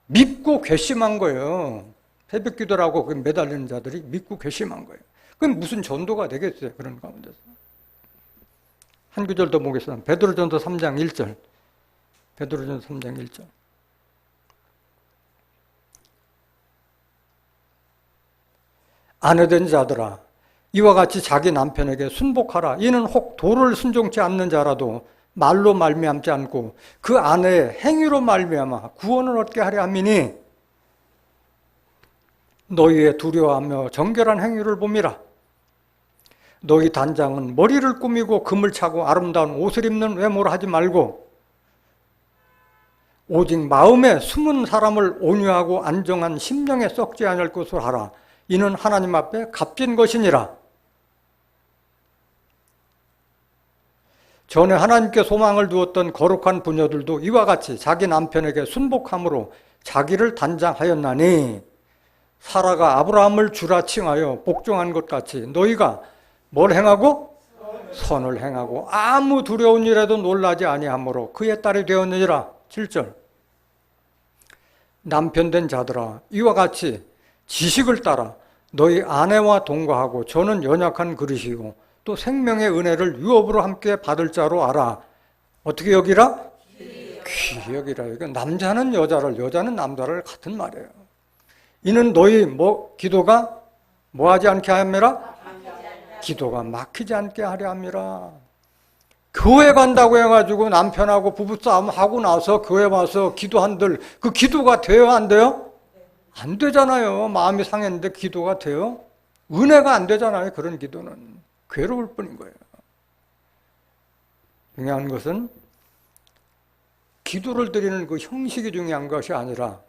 믿고 괘씸한 거예요. 새벽 기도라고 매달리는 자들이 믿고 괘씸한 거예요. 그럼 무슨 전도가 되겠어요? 그런 가운데서. 한 구절 더 보겠습니다. 베드로전서 3장 1절. 베드로전서 3장 1절. 아내된 자들아 이와 같이 자기 남편에게 순복하라. 이는 혹 도를 순종치 않는 자라도 말로 말미암지 않고 그 아내의 행위로 말미암아 구원을 얻게 하려 함이니 너희의 두려워하며 정결한 행위를 봄이라. 너희 단장은 머리를 꾸미고 금을 차고 아름다운 옷을 입는 외모를 하지 말고 오직 마음에 숨은 사람을 온유하고 안정한 심령에 썩지 않을 것을 하라. 이는 하나님 앞에 값진 것이니라. 전에 하나님께 소망을 두었던 거룩한 부녀들도 이와 같이 자기 남편에게 순복함으로 자기를 단장하였나니 사라가 아브라함을 주라 칭하여 복종한 것 같이 너희가 뭘 행하고? 선을 행하고 아무 두려운 일에도 놀라지 아니하므로 그의 딸이 되었느니라. 7절. 남편된 자들아 이와 같이 지식을 따라 너희 아내와 동거하고 저는 연약한 그릇이고 또 생명의 은혜를 유업으로 함께 받을 자로 알아. 어떻게 여기라? 귀히 여기라. 남자는 여자를 여자는 남자를 같은 말이에요. 이는 너희 기도가 뭐하지 않게 함이라? 기도가 막히지 않게 하려 함이라. 교회 간다고 해가지고 남편하고 부부싸움 하고 나서 교회 와서 기도한들 그 기도가 돼요 안 돼요? 안 되잖아요. 마음이 상했는데 기도가 돼요? 은혜가 안 되잖아요. 그런 기도는 괴로울 뿐인 거예요. 중요한 것은 기도를 드리는 그 형식이 중요한 것이 아니라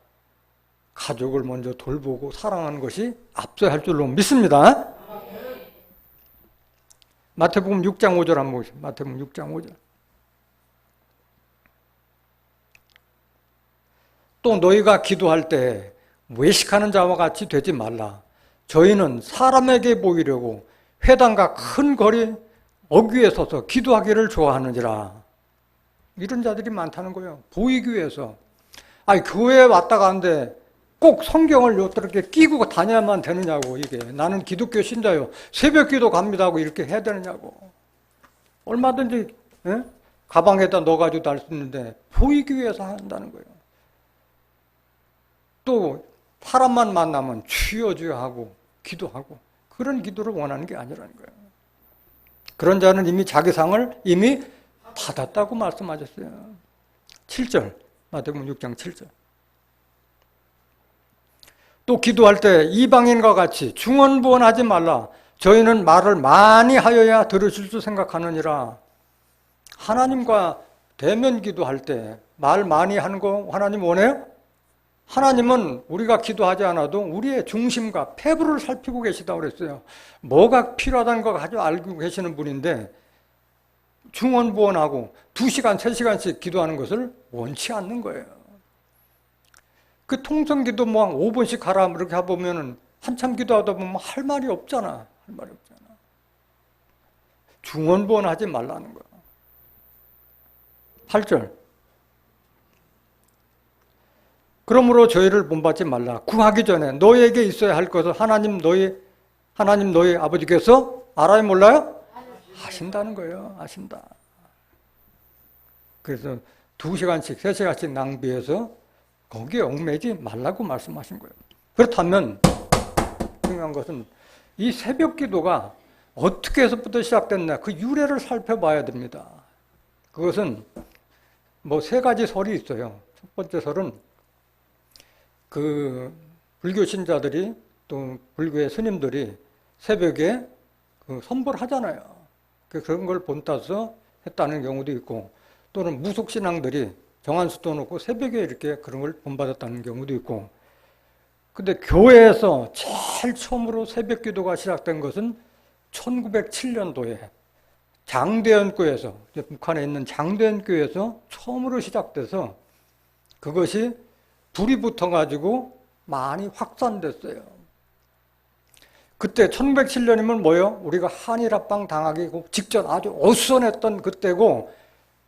가족을 먼저 돌보고 사랑하는 것이 앞서야 할 줄로 믿습니다. 마태복음 6장 5절 한번 보겠습니다. 마태복음 6장 5절. 또 너희가 기도할 때 외식하는 자와 같이 되지 말라. 저희는 사람에게 보이려고 회당과 큰 거리 어귀에 서서 기도하기를 좋아하느니라. 이런 자들이 많다는 거예요. 보이기 위해서. 아니 교회에 왔다 가는데 꼭 성경을 이렇게 끼고 다녀야만 되느냐고. 이게 나는 기독교 신자요 새벽 기도 갑니다 하고 이렇게 해야 되느냐고. 얼마든지 가방에다 넣어가지고 달 수 있는데 보이기 위해서 한다는 거예요. 또 사람만 만나면 주여 주여 하고 기도하고 그런 기도를 원하는 게 아니라는 거예요. 그런 자는 이미 자기 상을 이미 받았다고 말씀하셨어요. 7절 마태복음 6장 7절. 또 기도할 때 이방인과 같이 중언부언하지 말라. 저희는 말을 많이 하여야 들으실 줄 생각하느니라. 하나님과 대면 기도할 때 말 많이 하는 거 하나님 원해요? 하나님은 우리가 기도하지 않아도 우리의 중심과 폐부를 살피고 계시다고 그랬어요. 뭐가 필요하다는 거 아주 알고 계시는 분인데 중언부언하고 2시간, 3시간씩 기도하는 것을 원치 않는 거예요. 그 통성기도 뭐 한 5분씩 하라 이렇게 해보면은 한참 기도하다 보면 할 말이 없잖아. 할 말이 없잖아. 중언부언하지 말라는 거예요. 8절. 그러므로 저희를 본받지 말라. 구하기 전에 너에게 있어야 할 것을 하나님 너희 아버지께서 알아요, 몰라요? 아신다는 거예요. 아신다. 그래서 2시간씩, 3시간씩 낭비해서 거기에 얽매지 말라고 말씀하신 거예요. 그렇다면 중요한 것은 이 새벽 기도가 어떻게 해서부터 시작됐나 그 유래를 살펴봐야 됩니다. 그것은 뭐 3가지 설이 있어요. 첫 번째 설은 그 불교 신자들이 또 불교의 스님들이 새벽에 그 선보를 하잖아요. 그런 걸 본따서 했다는 경우도 있고, 또는 무속신앙들이 정한수도 놓고 새벽에 이렇게 그런 걸 본받았다는 경우도 있고. 근데 교회에서 제일 처음으로 새벽 기도가 시작된 것은 1907년도에 장대연교에서, 북한에 있는 장대연교에서 처음으로 시작돼서 그것이 불이 붙어가지고 많이 확산됐어요. 그때 1907년이면 뭐예요? 우리가 한일합방 당하기 직전 아주 어수선했던 그때고,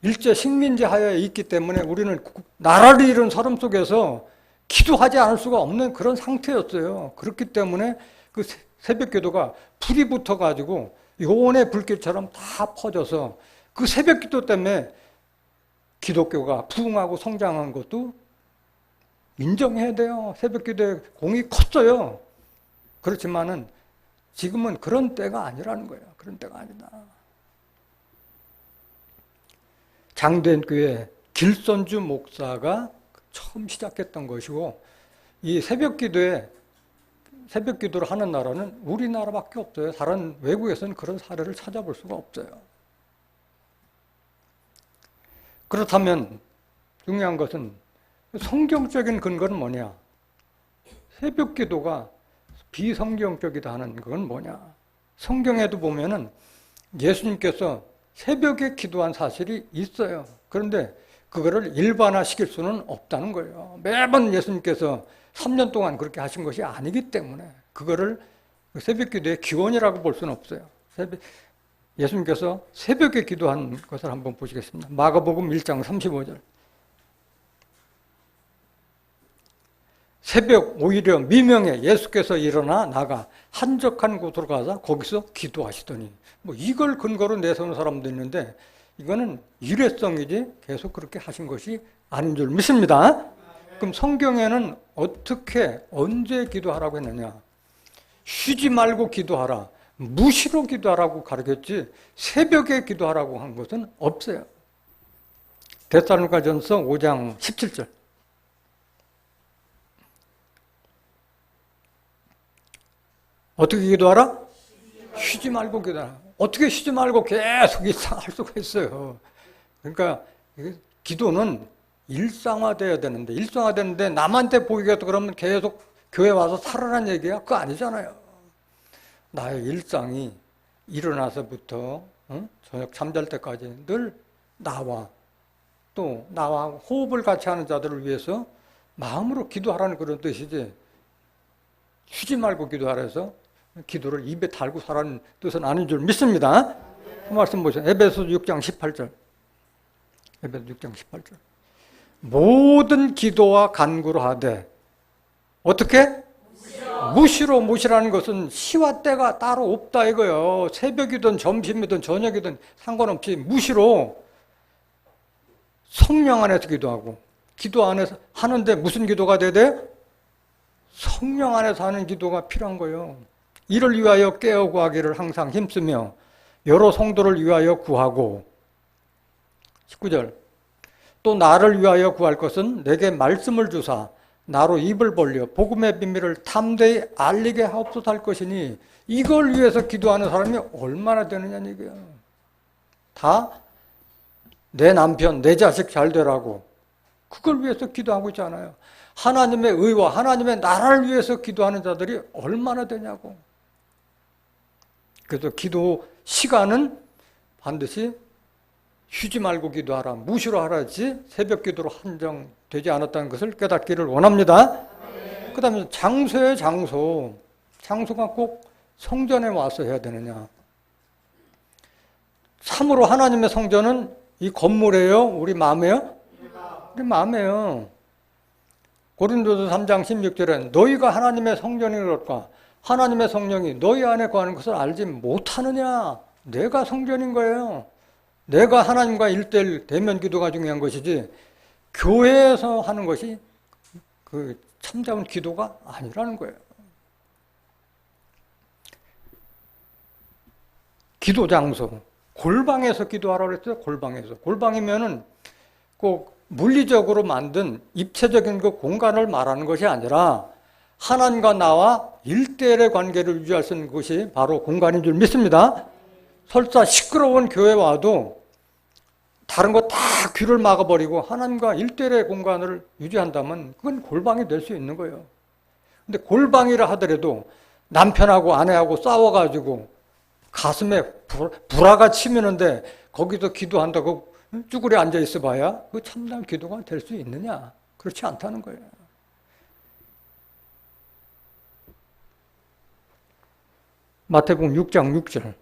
일제 식민지 하에 있기 때문에 우리는 나라를 잃은 서름 속에서 기도하지 않을 수가 없는 그런 상태였어요. 그렇기 때문에 그 새벽 기도가 불이 붙어가지고 요원의 불길처럼 다 퍼져서 그 새벽 기도 때문에 기독교가 부흥하고 성장한 것도 인정해야 돼요. 새벽 기도의 공이 컸어요. 그렇지만은 지금은 그런 때가 아니라는 거예요. 그런 때가 아니다. 장대교회 길선주 목사가 처음 시작했던 것이고, 이 새벽 기도를 하는 나라는 우리나라밖에 없어요. 다른 외국에서는 그런 사례를 찾아볼 수가 없어요. 그렇다면 중요한 것은 성경적인 근거는 뭐냐? 새벽 기도가 비성경적이다 하는 건 뭐냐? 성경에도 보면은 예수님께서 새벽에 기도한 사실이 있어요. 그런데 그거를 일반화시킬 수는 없다는 거예요. 매번 예수님께서 3년 동안 그렇게 하신 것이 아니기 때문에 그거를 새벽 기도의 기원이라고 볼 수는 없어요. 예수님께서 새벽에 기도한 것을 한번 보시겠습니다. 마가복음 1장 35절. 새벽 오히려 미명에 예수께서 일어나 나가 한적한 곳으로 가서 거기서 기도하시더니, 뭐 이걸 근거로 내세우는 사람도 있는데 이거는 일회성이지 계속 그렇게 하신 것이 아닌 줄 믿습니다. 그럼 성경에는 어떻게 언제 기도하라고 했느냐? 쉬지 말고 기도하라, 무시로 기도하라고 가르쳤지 새벽에 기도하라고 한 것은 없어요. 데살로니가전서 5장 17절. 어떻게 기도하라? 쉬지 말고 기도하라. 어떻게 쉬지 말고 계속 일상할 수가 있어요. 그러니까 기도는 일상화돼야 되는데, 일상화되는데 남한테 보이겠다 그러면 계속 교회 와서 살아라는 얘기야? 그거 아니잖아요. 나의 일상이 일어나서부터 저녁 잠잘 때까지 늘 나와 호흡을 같이 하는 자들을 위해서 마음으로 기도하라는 그런 뜻이지, 쉬지 말고 기도하라 해서 기도를 입에 달고 살라는 뜻은 아닌 줄 믿습니다. 그 말씀 보세요. 에베소 6장 18절. 에베소 6장 18절. 모든 기도와 간구로 하되 어떻게? 무시로. 무시라는 것은 시와 때가 따로 없다 이거예요. 새벽이든 점심이든 저녁이든 상관없이 무시로 성령 안에서 기도하고, 기도 안에서 하는데 무슨 기도가 돼야 돼? 성령 안에서 하는 기도가 필요한 거예요. 이를 위하여 깨어 구하기를 항상 힘쓰며 여러 성도를 위하여 구하고, 19절. 또 나를 위하여 구할 것은 내게 말씀을 주사 나로 입을 벌려 복음의 비밀을 탐대히 알리게 하옵소서 할 것이니, 이걸 위해서 기도하는 사람이 얼마나 되느냐는 얘기예요. 다 내 남편, 내 자식 잘 되라고 그걸 위해서 기도하고 있잖아요. 하나님의 의와 하나님의 나라를 위해서 기도하는 자들이 얼마나 되냐고. 그래서 기도 시간은 반드시 쉬지 말고 기도하라, 무시로 하라지 새벽 기도로 한정되지 않았다는 것을 깨닫기를 원합니다. 그 다음에 장소예요. 장소가 꼭 성전에 와서 해야 되느냐? 참으로 하나님의 성전은 이 건물이에요? 우리 마음이에요? 우리 마음이에요. 고린도서 3장 16절에 너희가 하나님의 성전이 그럴까? 하나님의 성령이 너희 안에 거하는 것을 알지 못하느냐? 내가 성전인 거예요. 내가 하나님과 1:1 대면 기도가 중요한 것이지 교회에서 하는 것이 그 참다운 기도가 아니라는 거예요. 기도 장소. 골방에서 기도하라고 그랬어요. 골방에서. 골방이면은 꼭 물리적으로 만든 입체적인 그 공간을 말하는 것이 아니라 하나님과 나와 1:1의 관계를 유지할 수 있는 것이 바로 공간인 줄 믿습니다. 설사 시끄러운 교회 와도 다른 거 다 귀를 막아버리고 하나님과 1:1의 공간을 유지한다면 그건 골방이 될 수 있는 거예요. 근데 골방이라 하더라도 남편하고 아내하고 싸워가지고 가슴에 불화가 치미는데 거기서 기도한다고 쭈그려 앉아 있어 봐야 그 참담 기도가 될 수 있느냐? 그렇지 않다는 거예요. 마태복음 6장 6절.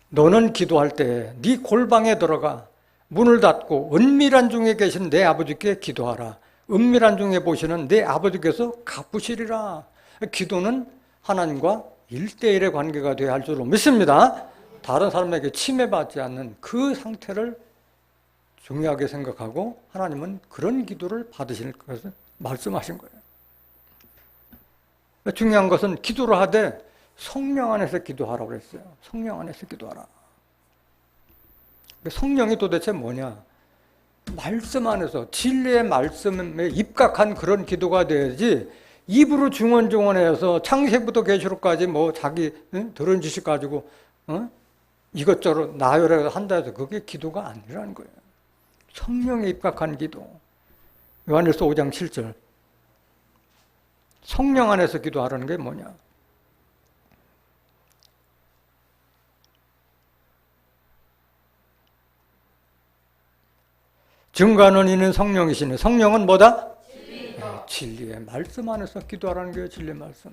너는 기도할 때 네 골방에 들어가 문을 닫고 은밀한 중에 계신 내 아버지께 기도하라. 은밀한 중에 보시는 내 아버지께서 갚으시리라. 기도는 하나님과 1:1의 관계가 되어야 할 줄로 믿습니다. 다른 사람에게 침해받지 않는 그 상태를 중요하게 생각하고 하나님은 그런 기도를 받으실 것을 말씀하신 거예요. 중요한 것은 기도를 하되 성령 안에서 기도하라고 그랬어요. 성령 안에서 기도하라. 성령이 도대체 뭐냐? 말씀 안에서 진리의 말씀에 입각한 그런 기도가 돼야지 입으로 중언중언해서 창세부터 계시록까지 뭐 자기 들은 지식 가지고 이것저것 나열해서 한다 해서 그게 기도가 아니라는 거예요. 성령에 입각한 기도. 요한일서 5장 7절. 성령 안에서 기도하라는 게 뭐냐? 증거하는 이는 성령이시네. 성령은 뭐다? 진리의 말씀 안에서 기도하라는 게 진리의 말씀.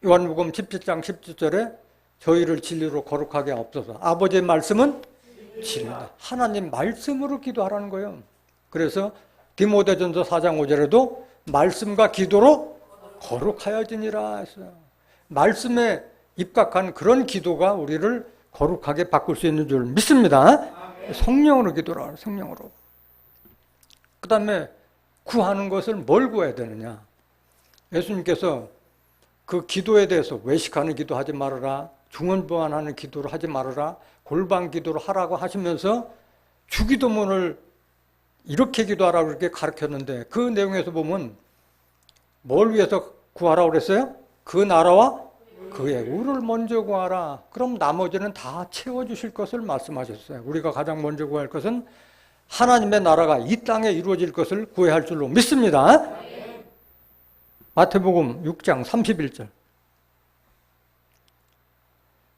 요한복음 17장 17절에 저희를 진리로 거룩하게 하옵소서. 아버지의 말씀은 진리다. 하나님 말씀으로 기도하라는 거예요. 그래서 디모데전서 4장 5절에도 말씀과 기도로 거룩하여지니라 했어요. 말씀에 입각한 그런 기도가 우리를 거룩하게 바꿀 수 있는 줄 믿습니다. 성령으로 기도라. 성령으로. 그 다음에 구하는 것을 뭘 구해야 되느냐? 예수님께서 그 기도에 대해서 외식하는 기도 하지 말아라, 중언부안하는 기도를 하지 말아라, 골방 기도를 하라고 하시면서 주기도문을 이렇게 기도하라고 이렇게 가르쳤는데 그 내용에서 보면 뭘 위해서 구하라고 그랬어요? 그 나라와 그의 의를 먼저 구하라. 그럼 나머지는 다 채워주실 것을 말씀하셨어요. 우리가 가장 먼저 구할 것은 하나님의 나라가 이 땅에 이루어질 것을 구해야 할 줄로 믿습니다. 마태복음 6장 31절.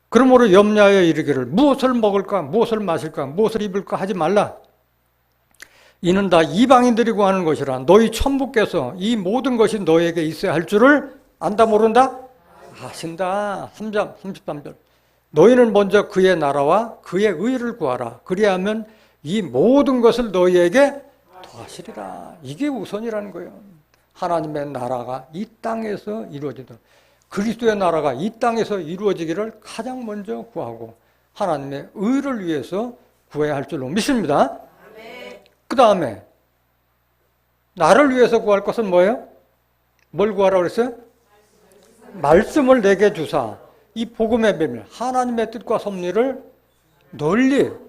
그러므로 염려하여 이르기를 무엇을 먹을까 무엇을 마실까 무엇을 입을까 하지 말라. 이는 다 이방인들이 구하는 것이라. 너희 천부께서 이 모든 것이 너에게 있어야 할 줄을 안다 모른다? 아신다. 3장 33절. 너희는 먼저 그의 나라와 그의 의를 구하라. 그리하면 이 모든 것을 너희에게 더하시리라. 이게 우선이라는 거예요. 하나님의 나라가 이 땅에서 이루어지도록, 그리스도의 나라가 이 땅에서 이루어지기를 가장 먼저 구하고 하나님의 의를 위해서 구해야 할 줄로 믿습니다. 그 다음에 나를 위해서 구할 것은 뭐예요? 뭘 구하라고 그랬어요? 말씀을 내게 주사. 이 복음의 비밀, 하나님의 뜻과 섭리를 널리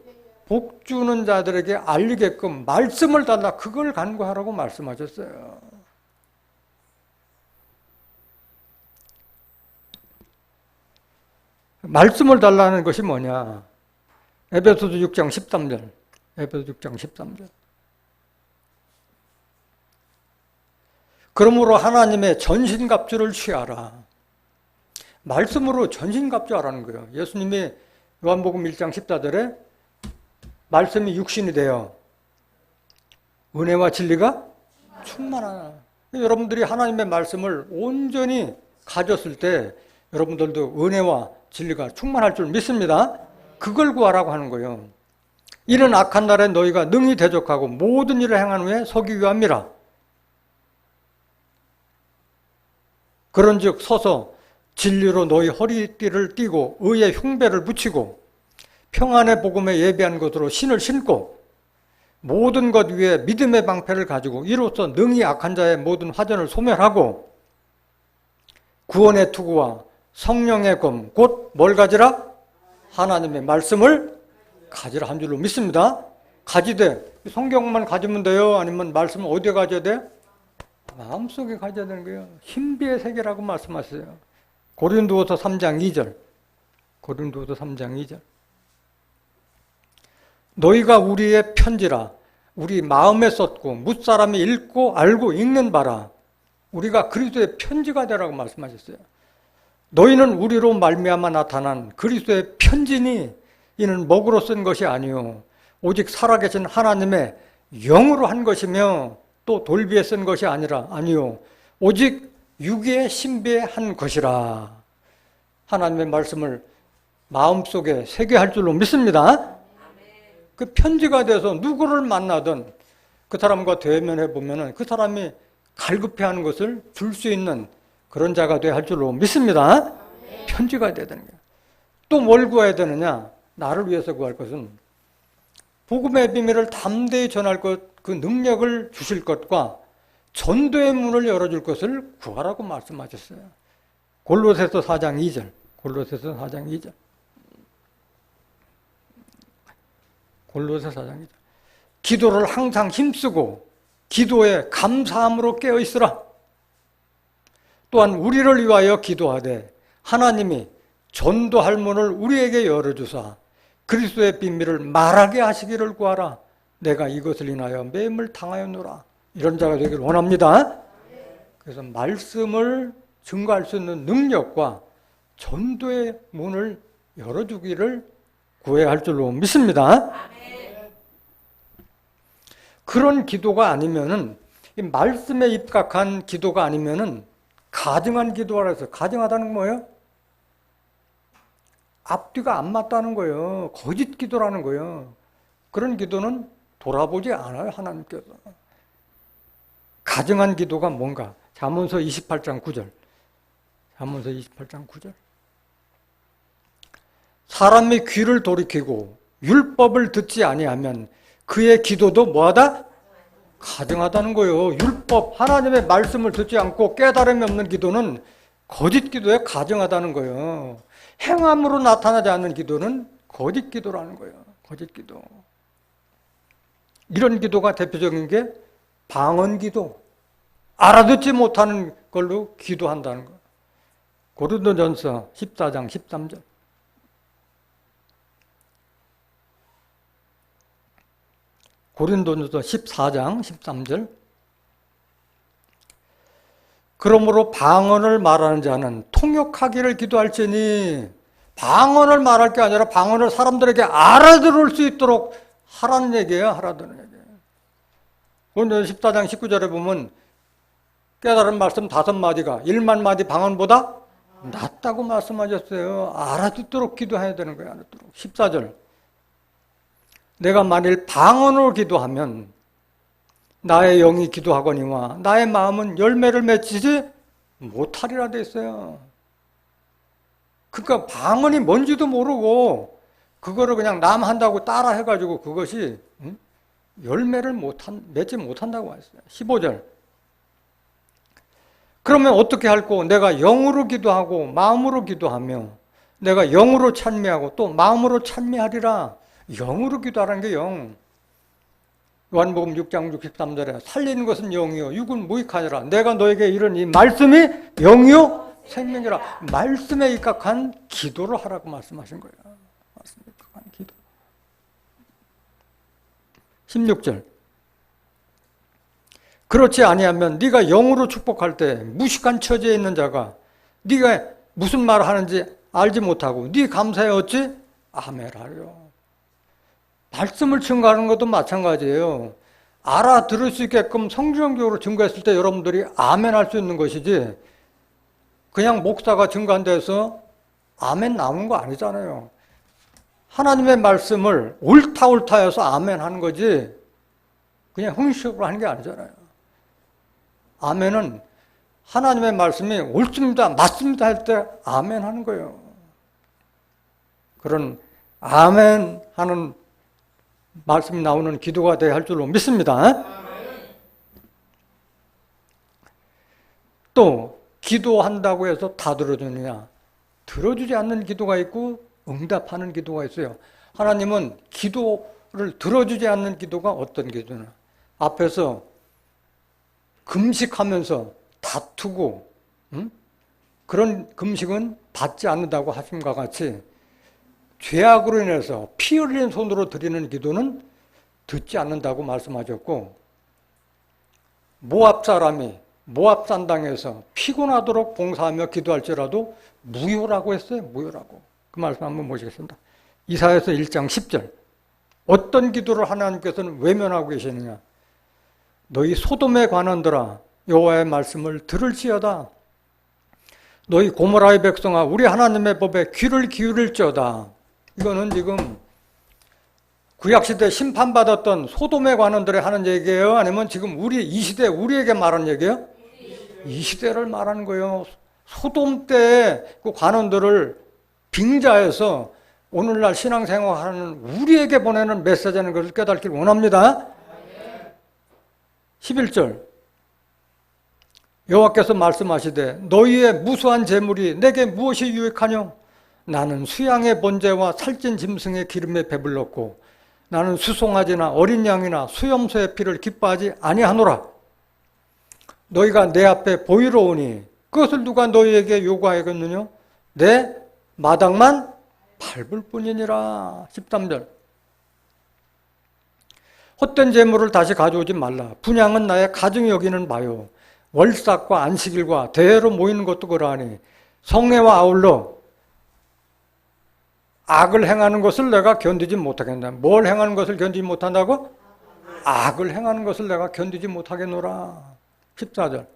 복 주는 자들에게 알리게끔 말씀을 달라. 그걸 간구하라고 말씀하셨어요. 말씀을 달라는 것이 뭐냐? 에베소서 6장 13절. 에베소서 6장 13절. 그러므로 하나님의 전신갑주를 취하라. 말씀으로 전신갑주하라는 거예요. 예수님이 요한복음 1장 14절에 말씀이 육신이 되어 은혜와 진리가 충만하나. 여러분들이 하나님의 말씀을 온전히 가졌을 때 여러분들도 은혜와 진리가 충만할 줄 믿습니다. 그걸 구하라고 하는 거예요. 이는 악한 날에 너희가 능히 대적하고 모든 일을 행한 후에 서기 위함이라. 그런즉 서서 진리로 너희 허리띠를 띠고 의의 흉배를 붙이고 평안의 복음에 예비한 것으로 신을 신고 모든 것 위에 믿음의 방패를 가지고 이로써 능히 악한 자의 모든 화전을 소멸하고 구원의 투구와 성령의 검 곧 뭘 가지라? 하나님의 말씀을 가지라 한 줄로 믿습니다. 가지되 성경만 가지면 돼요? 아니면 말씀을 어디에 가져야 돼요? 마음속에 가져야 되는 거예요. 신비의 세계라고 말씀하세요. 고린도후서 3장 2절. 고린도후서 3장 2절. 너희가 우리의 편지라 우리 마음에 썼고 뭇사람이 읽고 알고 읽는 바라. 우리가 그리스도의 편지가 되라고 말씀하셨어요. 너희는 우리로 말미암아 나타난 그리스도의 편지니 이는 먹으로 쓴 것이 아니요 오직 살아계신 하나님의 영으로 한 것이며 또 돌비에 쓴 것이 아니요 오직 육의 신비에 한 것이라. 하나님의 말씀을 마음속에 새겨할 줄로 믿습니다. 그 편지가 돼서 누구를 만나든 그 사람과 대면해 보면은 그 사람이 갈급해하는 것을 줄 수 있는 그런 자가 돼야 할 줄로 믿습니다. 편지가 돼야 되는 거예요. 또 뭘 구해야 되느냐? 나를 위해서 구할 것은 복음의 비밀을 담대히 전할 것, 그 능력을 주실 것과 전도의 문을 열어줄 것을 구하라고 말씀하셨어요. 골로새서 4장 2절. 골로새서 4장 2절. 골로새서 4장 2절. 기도를 항상 힘쓰고 기도에 감사함으로 깨어 있으라. 또한 우리를 위하여 기도하되 하나님이 전도할 문을 우리에게 열어주사 그리스도의 비밀을 말하게 하시기를 구하라. 내가 이것을 인하여 매임을 당하였노라. 이런 자가 되기를 원합니다. 그래서 말씀을 증거할 수 있는 능력과 전도의 문을 열어주기를 구해야 할 줄로 믿습니다. 그런 기도가 아니면은, 이 말씀에 입각한 기도가 아니면은 가증한 기도라 해서, 가증하다는 건 뭐예요? 앞뒤가 안 맞다는 거예요. 거짓 기도라는 거예요. 그런 기도는 돌아보지 않아요, 하나님께서. 가증한 기도가 뭔가? 잠언서 28장 9절. 잠언서 28장 9절. 사람이 귀를 돌이키고 율법을 듣지 아니하면 그의 기도도 뭐하다? 가증하다는 거예요. 율법, 하나님의 말씀을 듣지 않고 깨달음이 없는 기도는 거짓 기도에 가증하다는 거예요. 행함으로 나타나지 않는 기도는 거짓 기도라는 거예요. 거짓 기도. 이런 기도가 대표적인 게 방언 기도. 알아듣지 못하는 걸로 기도한다는 거예요. 고린도전서 14장 13절. 고린도전서 14장 13절. 그러므로 방언을 말하는 자는 통역하기를 기도할지니, 방언을 말할 게 아니라 방언을 사람들에게 알아들을 수 있도록 하라는 얘기예요. 알아듣는 얘기예요. 오늘 14장 19절에 보면 깨달은 말씀 5마디가 1만 마디 방언보다 낫다고 말씀하셨어요. 알아듣도록 기도해야 되는 거예요. 알아듣도록. 14절. 내가 만일 방언으로 기도하면 나의 영이 기도하거니와 나의 마음은 열매를 맺지 못하리라 돼 있어요. 그러니까 방언이 뭔지도 모르고 그거를 그냥 남 한다고 따라 해가지고 그것이 열매를 맺지 못한다고 했어요. 15절. 그러면 어떻게 할꼬? 내가 영으로 기도하고 마음으로 기도하며 내가 영으로 찬미하고 또 마음으로 찬미하리라. 영으로 기도하라는 게 영. 요한복음 6장 63절에 살리는 것은 영이요 육은 무익하니라. 내가 너에게 이른 이 말씀이 영이요 생명이라. 말씀에 입각한 기도를 하라고 말씀하신 거예요. 말씀에 입각한 기도. 16절. 그렇지 아니하면 네가 영으로 축복할 때 무식한 처지에 있는 자가 네가 무슨 말을 하는지 알지 못하고 네 감사에 어찌 아멘하려. 말씀을 증거하는 것도 마찬가지예요. 알아들을 수 있게끔 성경적으로 증거했을 때 여러분들이 아멘 할 수 있는 것이지, 그냥 목사가 증거한 데서 아멘 나오는 거 아니잖아요. 하나님의 말씀을 옳다 해서 아멘 하는 거지 그냥 형식적으로 하는 게 아니잖아요. 아멘은 하나님의 말씀이 옳습니다, 맞습니다 할 때 아멘 하는 거예요. 그런 아멘 하는 말씀이 나오는 기도가 돼야 할 줄로 믿습니다. 또 기도한다고 해서 다 들어주느냐? 들어주지 않는 기도가 있고 응답하는 기도가 있어요. 하나님은 기도를 들어주지 않는 기도가 어떤 기도냐? 앞에서 금식하면서 다투고 그런 금식은 받지 않는다고 하심과 같이 죄악으로 인해서 피 흘린 손으로 드리는 기도는 듣지 않는다고 말씀하셨고, 모압 사람이 모압 산당에서 피곤하도록 봉사하며 기도할지라도 무효라고 했어요. 무효라고. 그 말씀 한번 보시겠습니다. 이사야서 1장 10절. 어떤 기도를 하나님께서는 외면하고 계시느냐? 너희 소돔의 관원들아 여호와의 말씀을 들을지어다. 너희 고모라의 백성아 우리 하나님의 법에 귀를 기울일지어다. 이거는 지금 구약시대 심판받았던 소돔의 관원들이 하는 얘기예요? 아니면 지금 우리 이 시대 우리에게 말하는 얘기예요? 이 시대를 말하는 거예요. 소돔 때의 그 관원들을 빙자해서 오늘날 신앙생활하는 우리에게 보내는 메시지라는 것을 깨닫기를 원합니다. 11절 여호와께서 말씀하시되 너희의 무수한 재물이 내게 무엇이 유익하뇨? 나는 수양의 번제와 살찐 짐승의 기름에 배불렀고 나는 수송아지나 어린 양이나 수염소의 피를 기뻐하지 아니하노라. 너희가 내 앞에 보이러 오니 그것을 누가 너희에게 요구하겠느냐? 내 마당만 밟을 뿐이니라. 13절 헛된 재물을 다시 가져오지 말라. 분향은 나의 가증히 여기는 바요. 월삭과 안식일과 대회로 모이는 것도 그러하니 성례와 아울러 악을 행하는 것을 내가 견디지 못하겠다. 뭘 행하는 것을 견디지 못한다고? 악을 행하는 것을 내가 견디지 못하겠노라. 14절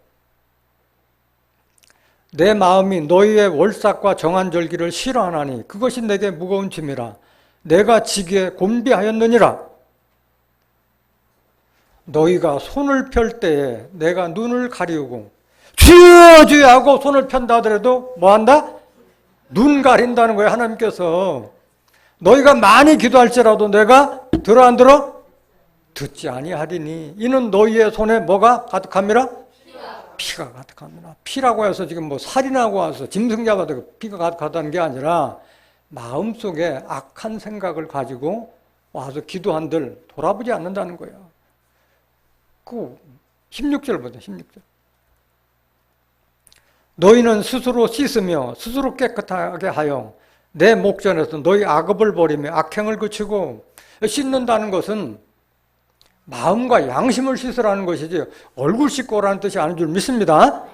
내 마음이 너희의 월삭과 정한절기를 싫어하나니 그것이 내게 무거운 짐이라. 내가 지기에 곤비하였느니라. 너희가 손을 펼 때에 내가 눈을 가리우고 주여 주여 하고 손을 편다 하더라도 뭐한다? 눈 가린다는 거예요. 하나님께서 너희가 많이 기도할지라도 내가 들어 안 들어? 듣지 아니하리니 이는 너희의 손에 뭐가 가득함이라? 피가 가득합니다. 피라고 해서 지금 뭐 살인하고 와서 짐승 잡아도 피가 가득하다는 게 아니라 마음속에 악한 생각을 가지고 와서 기도한들 돌아보지 않는다는 거예요. 그 16절 보자. 16절 너희는 스스로 씻으며 스스로 깨끗하게 하여 내 목전에서 너희 악업을 버리며 악행을 그치고. 씻는다는 것은 마음과 양심을 씻으라는 것이지 얼굴 씻고 오라는 뜻이 아닌 줄 믿습니다.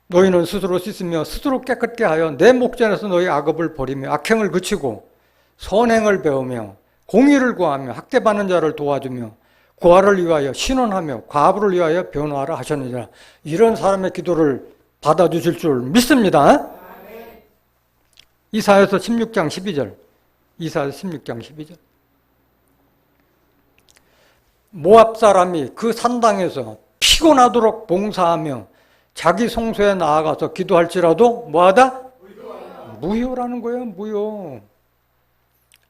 너희는 스스로 씻으며 스스로 깨끗게 하여 내 목전에서 너희 악업을 버리며 악행을 그치고 선행을 배우며 공의를 구하며 학대받는 자를 도와주며 고아를 위하여 신원하며 과부를 위하여 변호하라 하셨느니라. 이런 사람의 기도를 받아주실 줄 믿습니다. 이사야서 16장 12절. 이사야서 16장 12절. 모압 사람이 그 산당에서 피곤하도록 봉사하며 자기 성소에 나아가서 기도할지라도 뭐하다? 무효라는 거예요. 무효.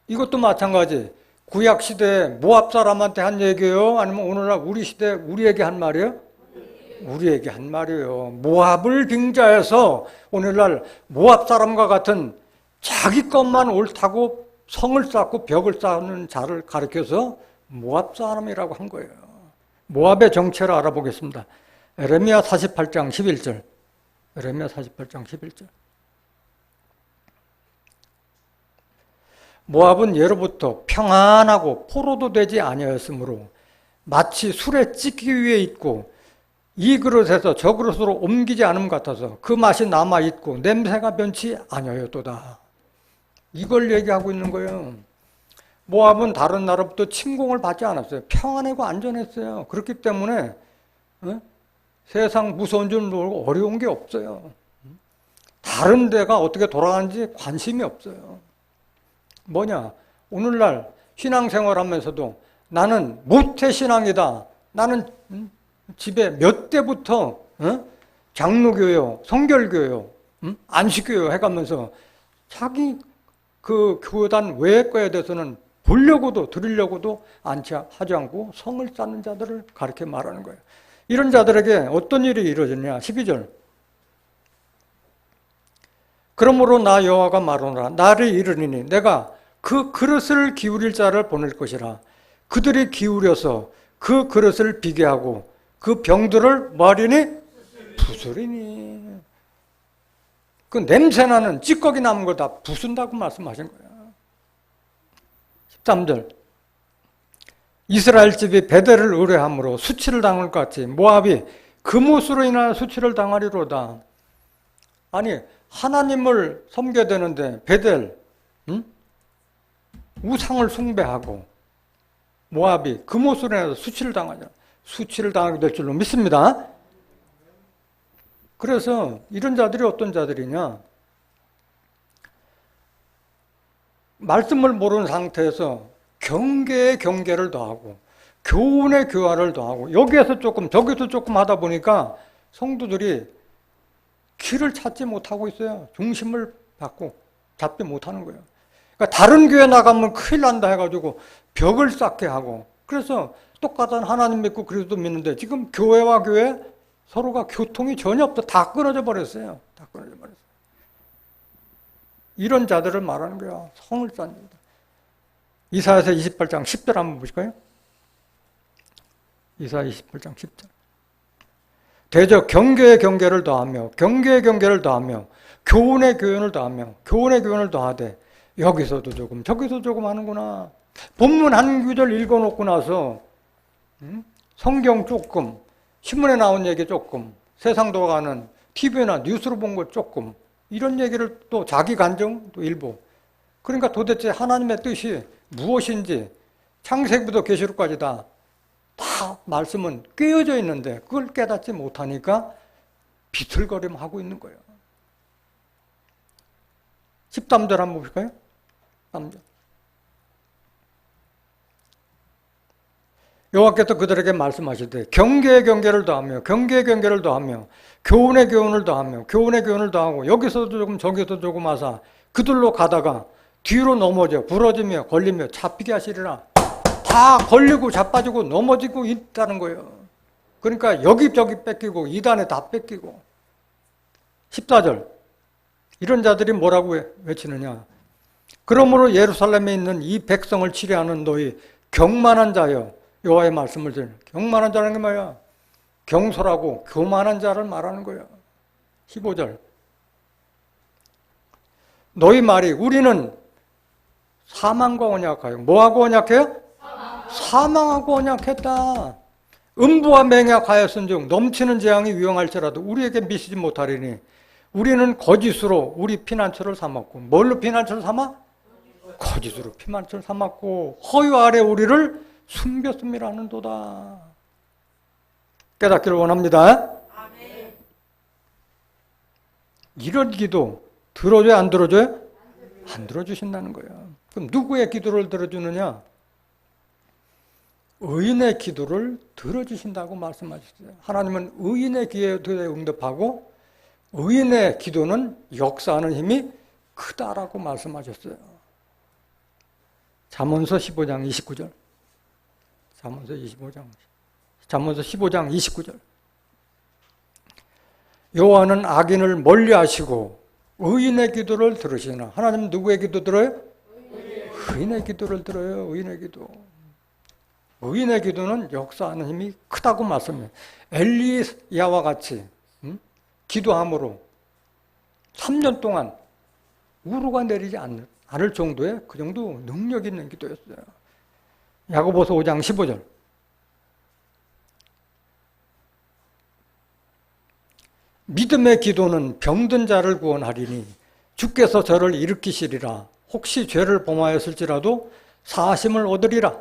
이것도 마찬가지. 구약 시대에 모압 사람한테 한 얘기예요? 아니면 오늘날 우리 시대 우리에게 한 말이에요? 우리에게 한 말이에요. 모압을 빙자해서 오늘날 모압 사람과 같은 자기 것만 옳다고 성을 쌓고 벽을 쌓는 자를 가리켜서 모압 사람이라고 한 거예요. 모압의 정체를 알아보겠습니다. 에레미야 48장 11절. 에레미야 48장 11절. 모압은 예로부터 평안하고 포로도 되지 아니하였으므로 마치 술에 찌기 위해 있고 이 그릇에서 저 그릇으로 옮기지 않음 같아서 그 맛이 남아있고 냄새가 변치 아니하였도다. 이걸 얘기하고 있는 거예요. 모압은 다른 나라부터 침공을 받지 않았어요. 평안하고 안전했어요. 그렇기 때문에 세상 무서운 줄 모르고 어려운 게 없어요. 다른 데가 어떻게 돌아가는지 관심이 없어요. 뭐냐? 오늘날 신앙생활하면서도 나는 모태신앙이다. 나는 집에 몇 대부터 장로교요, 성결교요, 안식교요 해가면서 자기 그 교단 외의 거에 대해서는 보려고도 들으려고도 하지 않고 성을 쌓는 자들을 가르쳐 말하는 거예요. 이런 자들에게 어떤 일이 이루어졌냐? 12절. 그러므로 나 여호와가 말하노라. 나를 이르리니 내가 그 그릇을 기울일 자를 보낼 것이라. 그들이 기울여서 그 그릇을 비게 하고 그 병들을 뭐하리니? 부수리니. 그 냄새나는 찌꺼기 남은 거 다 부순다고 말씀하신 거예요. 13절. 이스라엘 집이 베델을 의뢰함으로 수치를 당할 것 같이 모압이 그못으로 인하여 수치를 당하리로다. 아니 하나님을 섬겨야 되는데 베델 우상을 숭배하고 모압이 그못으로 인하여 수치를 당하잖아. 수치를 당하게 될 줄로 믿습니다. 그래서 이런 자들이 어떤 자들이냐? 말씀을 모르는 상태에서 경계에 경계를 더하고 교훈에 교화를 더하고 여기에서 조금 저기서 조금 하다 보니까 성도들이 길을 찾지 못하고 있어요. 중심을 잡지 못하는 거예요. 그러니까 다른 교회 나가면 큰일 난다 해가지고 벽을 쌓게 하고, 그래서 똑같은 하나님 믿고 그리스도 믿는데 지금 교회와 교회 서로가 교통이 전혀 없어. 다 끊어져 버렸어요. 다 끊어져 버렸어요. 이런 자들을 말하는 거야. 성을 쌓는 자들. 이사야서 28장 10절 한번 보실까요? 이사야 28장 10절. 대저 경계에 경계를 더하며 경계에 경계를 더하며 교훈에 교훈을 더하며 교훈에 교훈을 더하되, 여기서도 조금 저기서 조금 하는구나. 본문 한 구절 읽어놓고 나서 성경 조금, 신문에 나온 얘기 조금, 세상 돌아가는 TV나 뉴스로 본 것 조금, 이런 얘기를 또 자기 간증도 일부. 그러니까 도대체 하나님의 뜻이 무엇인지 창세기부터 계시록까지 다 말씀은 꿰어져 있는데 그걸 깨닫지 못하니까 비틀거림하고 있는 거예요. 13절 한번 볼까요? 13절. 여호와께서 그들에게 말씀하시되 경계에 경계를 더하며 경계에 경계를 더하며 교훈에 교훈을 더하며 교훈에 교훈을 더하고, 여기서도 조금 저기서도 조금 하사 그들로 가다가 뒤로 넘어져 부러지며 걸리며 잡히게 하시리라. 다 걸리고 자빠지고 넘어지고 있다는 거예요. 그러니까 여기저기 뺏기고 이단에 다 뺏기고. 14절. 이런 자들이 뭐라고 외치느냐? 그러므로 예루살렘에 있는 이 백성을 치료하는 너희 경만한 자여, 여호와의 말씀을 들으라. 경만한 자는 게 뭐야? 경솔하고 교만한 자를 말하는 거예요. 15절. 너희 말이 우리는 사망과 언약하여, 뭐하고 언약해요? 사망하고 언약했다. 음부와 맹약하였은즉 넘치는 재앙이 위험할지라도 우리에게 미치지 못하리니 우리는 거짓으로 우리 피난처를 삼았고. 뭘로 피난처를 삼아? 거짓으로 피난처를 삼았고 허유 아래 우리를 숨겼음이라는도다. 깨닫기를 원합니다. 아멘. 이런 기도 들어줘요, 안 들어줘요? 안 들어주신다는 거예요. 그럼 누구의 기도를 들어주느냐? 의인의 기도를 들어주신다고 말씀하셨어요. 하나님은 의인의 기도에 응답하고 의인의 기도는 역사하는 힘이 크다라고 말씀하셨어요. 잠언서 15장 29절. 잠언서 15장 29절. 여호와는 악인을 멀리하시고 의인의 기도를 들으시나. 하나님 누구의 기도 들어요? 의인의 기도를 들어요. 의인의 기도. 의인의 기도는 역사하는 힘이 크다고 말씀해요. 엘리야와 같이 기도함으로 3년 동안 우루가 내리지 않을 정도의 그 정도 능력 있는 기도였어요. 야고보서 5장 15절. 믿음의 기도는 병든 자를 구원하리니 주께서 저를 일으키시리라. 혹시 죄를 범하였을지라도 사하심을 얻으리라.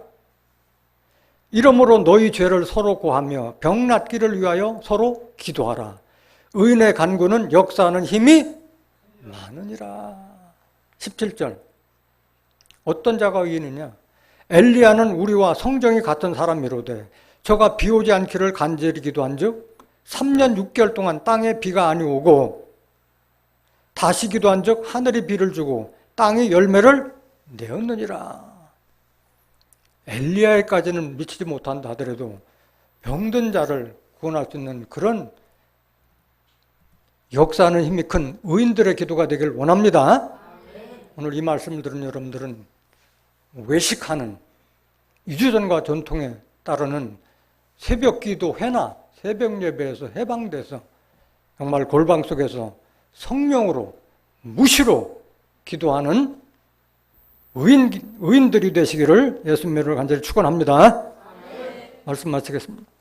이러므로 너희 죄를 서로 고하며 병 낫기를 위하여 서로 기도하라. 의인의 간구는 역사하는 힘이 많으니라. 17절. 어떤 자가 의인이냐? 엘리야는 우리와 성정이 같은 사람이로되 저가 비 오지 않기를 간절히 기도한즉 3년 6개월 동안 땅에 비가 아니 오고 다시 기도한즉 하늘이 비를 주고 땅이 열매를 내었느니라. 엘리야에까지는 미치지 못한다 하더라도 병든 자를 구원할 수 있는 그런 역사하는 힘이 큰 의인들의 기도가 되길 원합니다. 오늘 이 말씀을 들은 여러분들은 외식하는 유교전과 전통에 따르는 새벽 기도회나 새벽 예배에서 해방돼서 정말 골방 속에서 성령으로 무시로 기도하는 의인들이 되시기를 예수님으로 간절히 축원합니다. 말씀 마치겠습니다.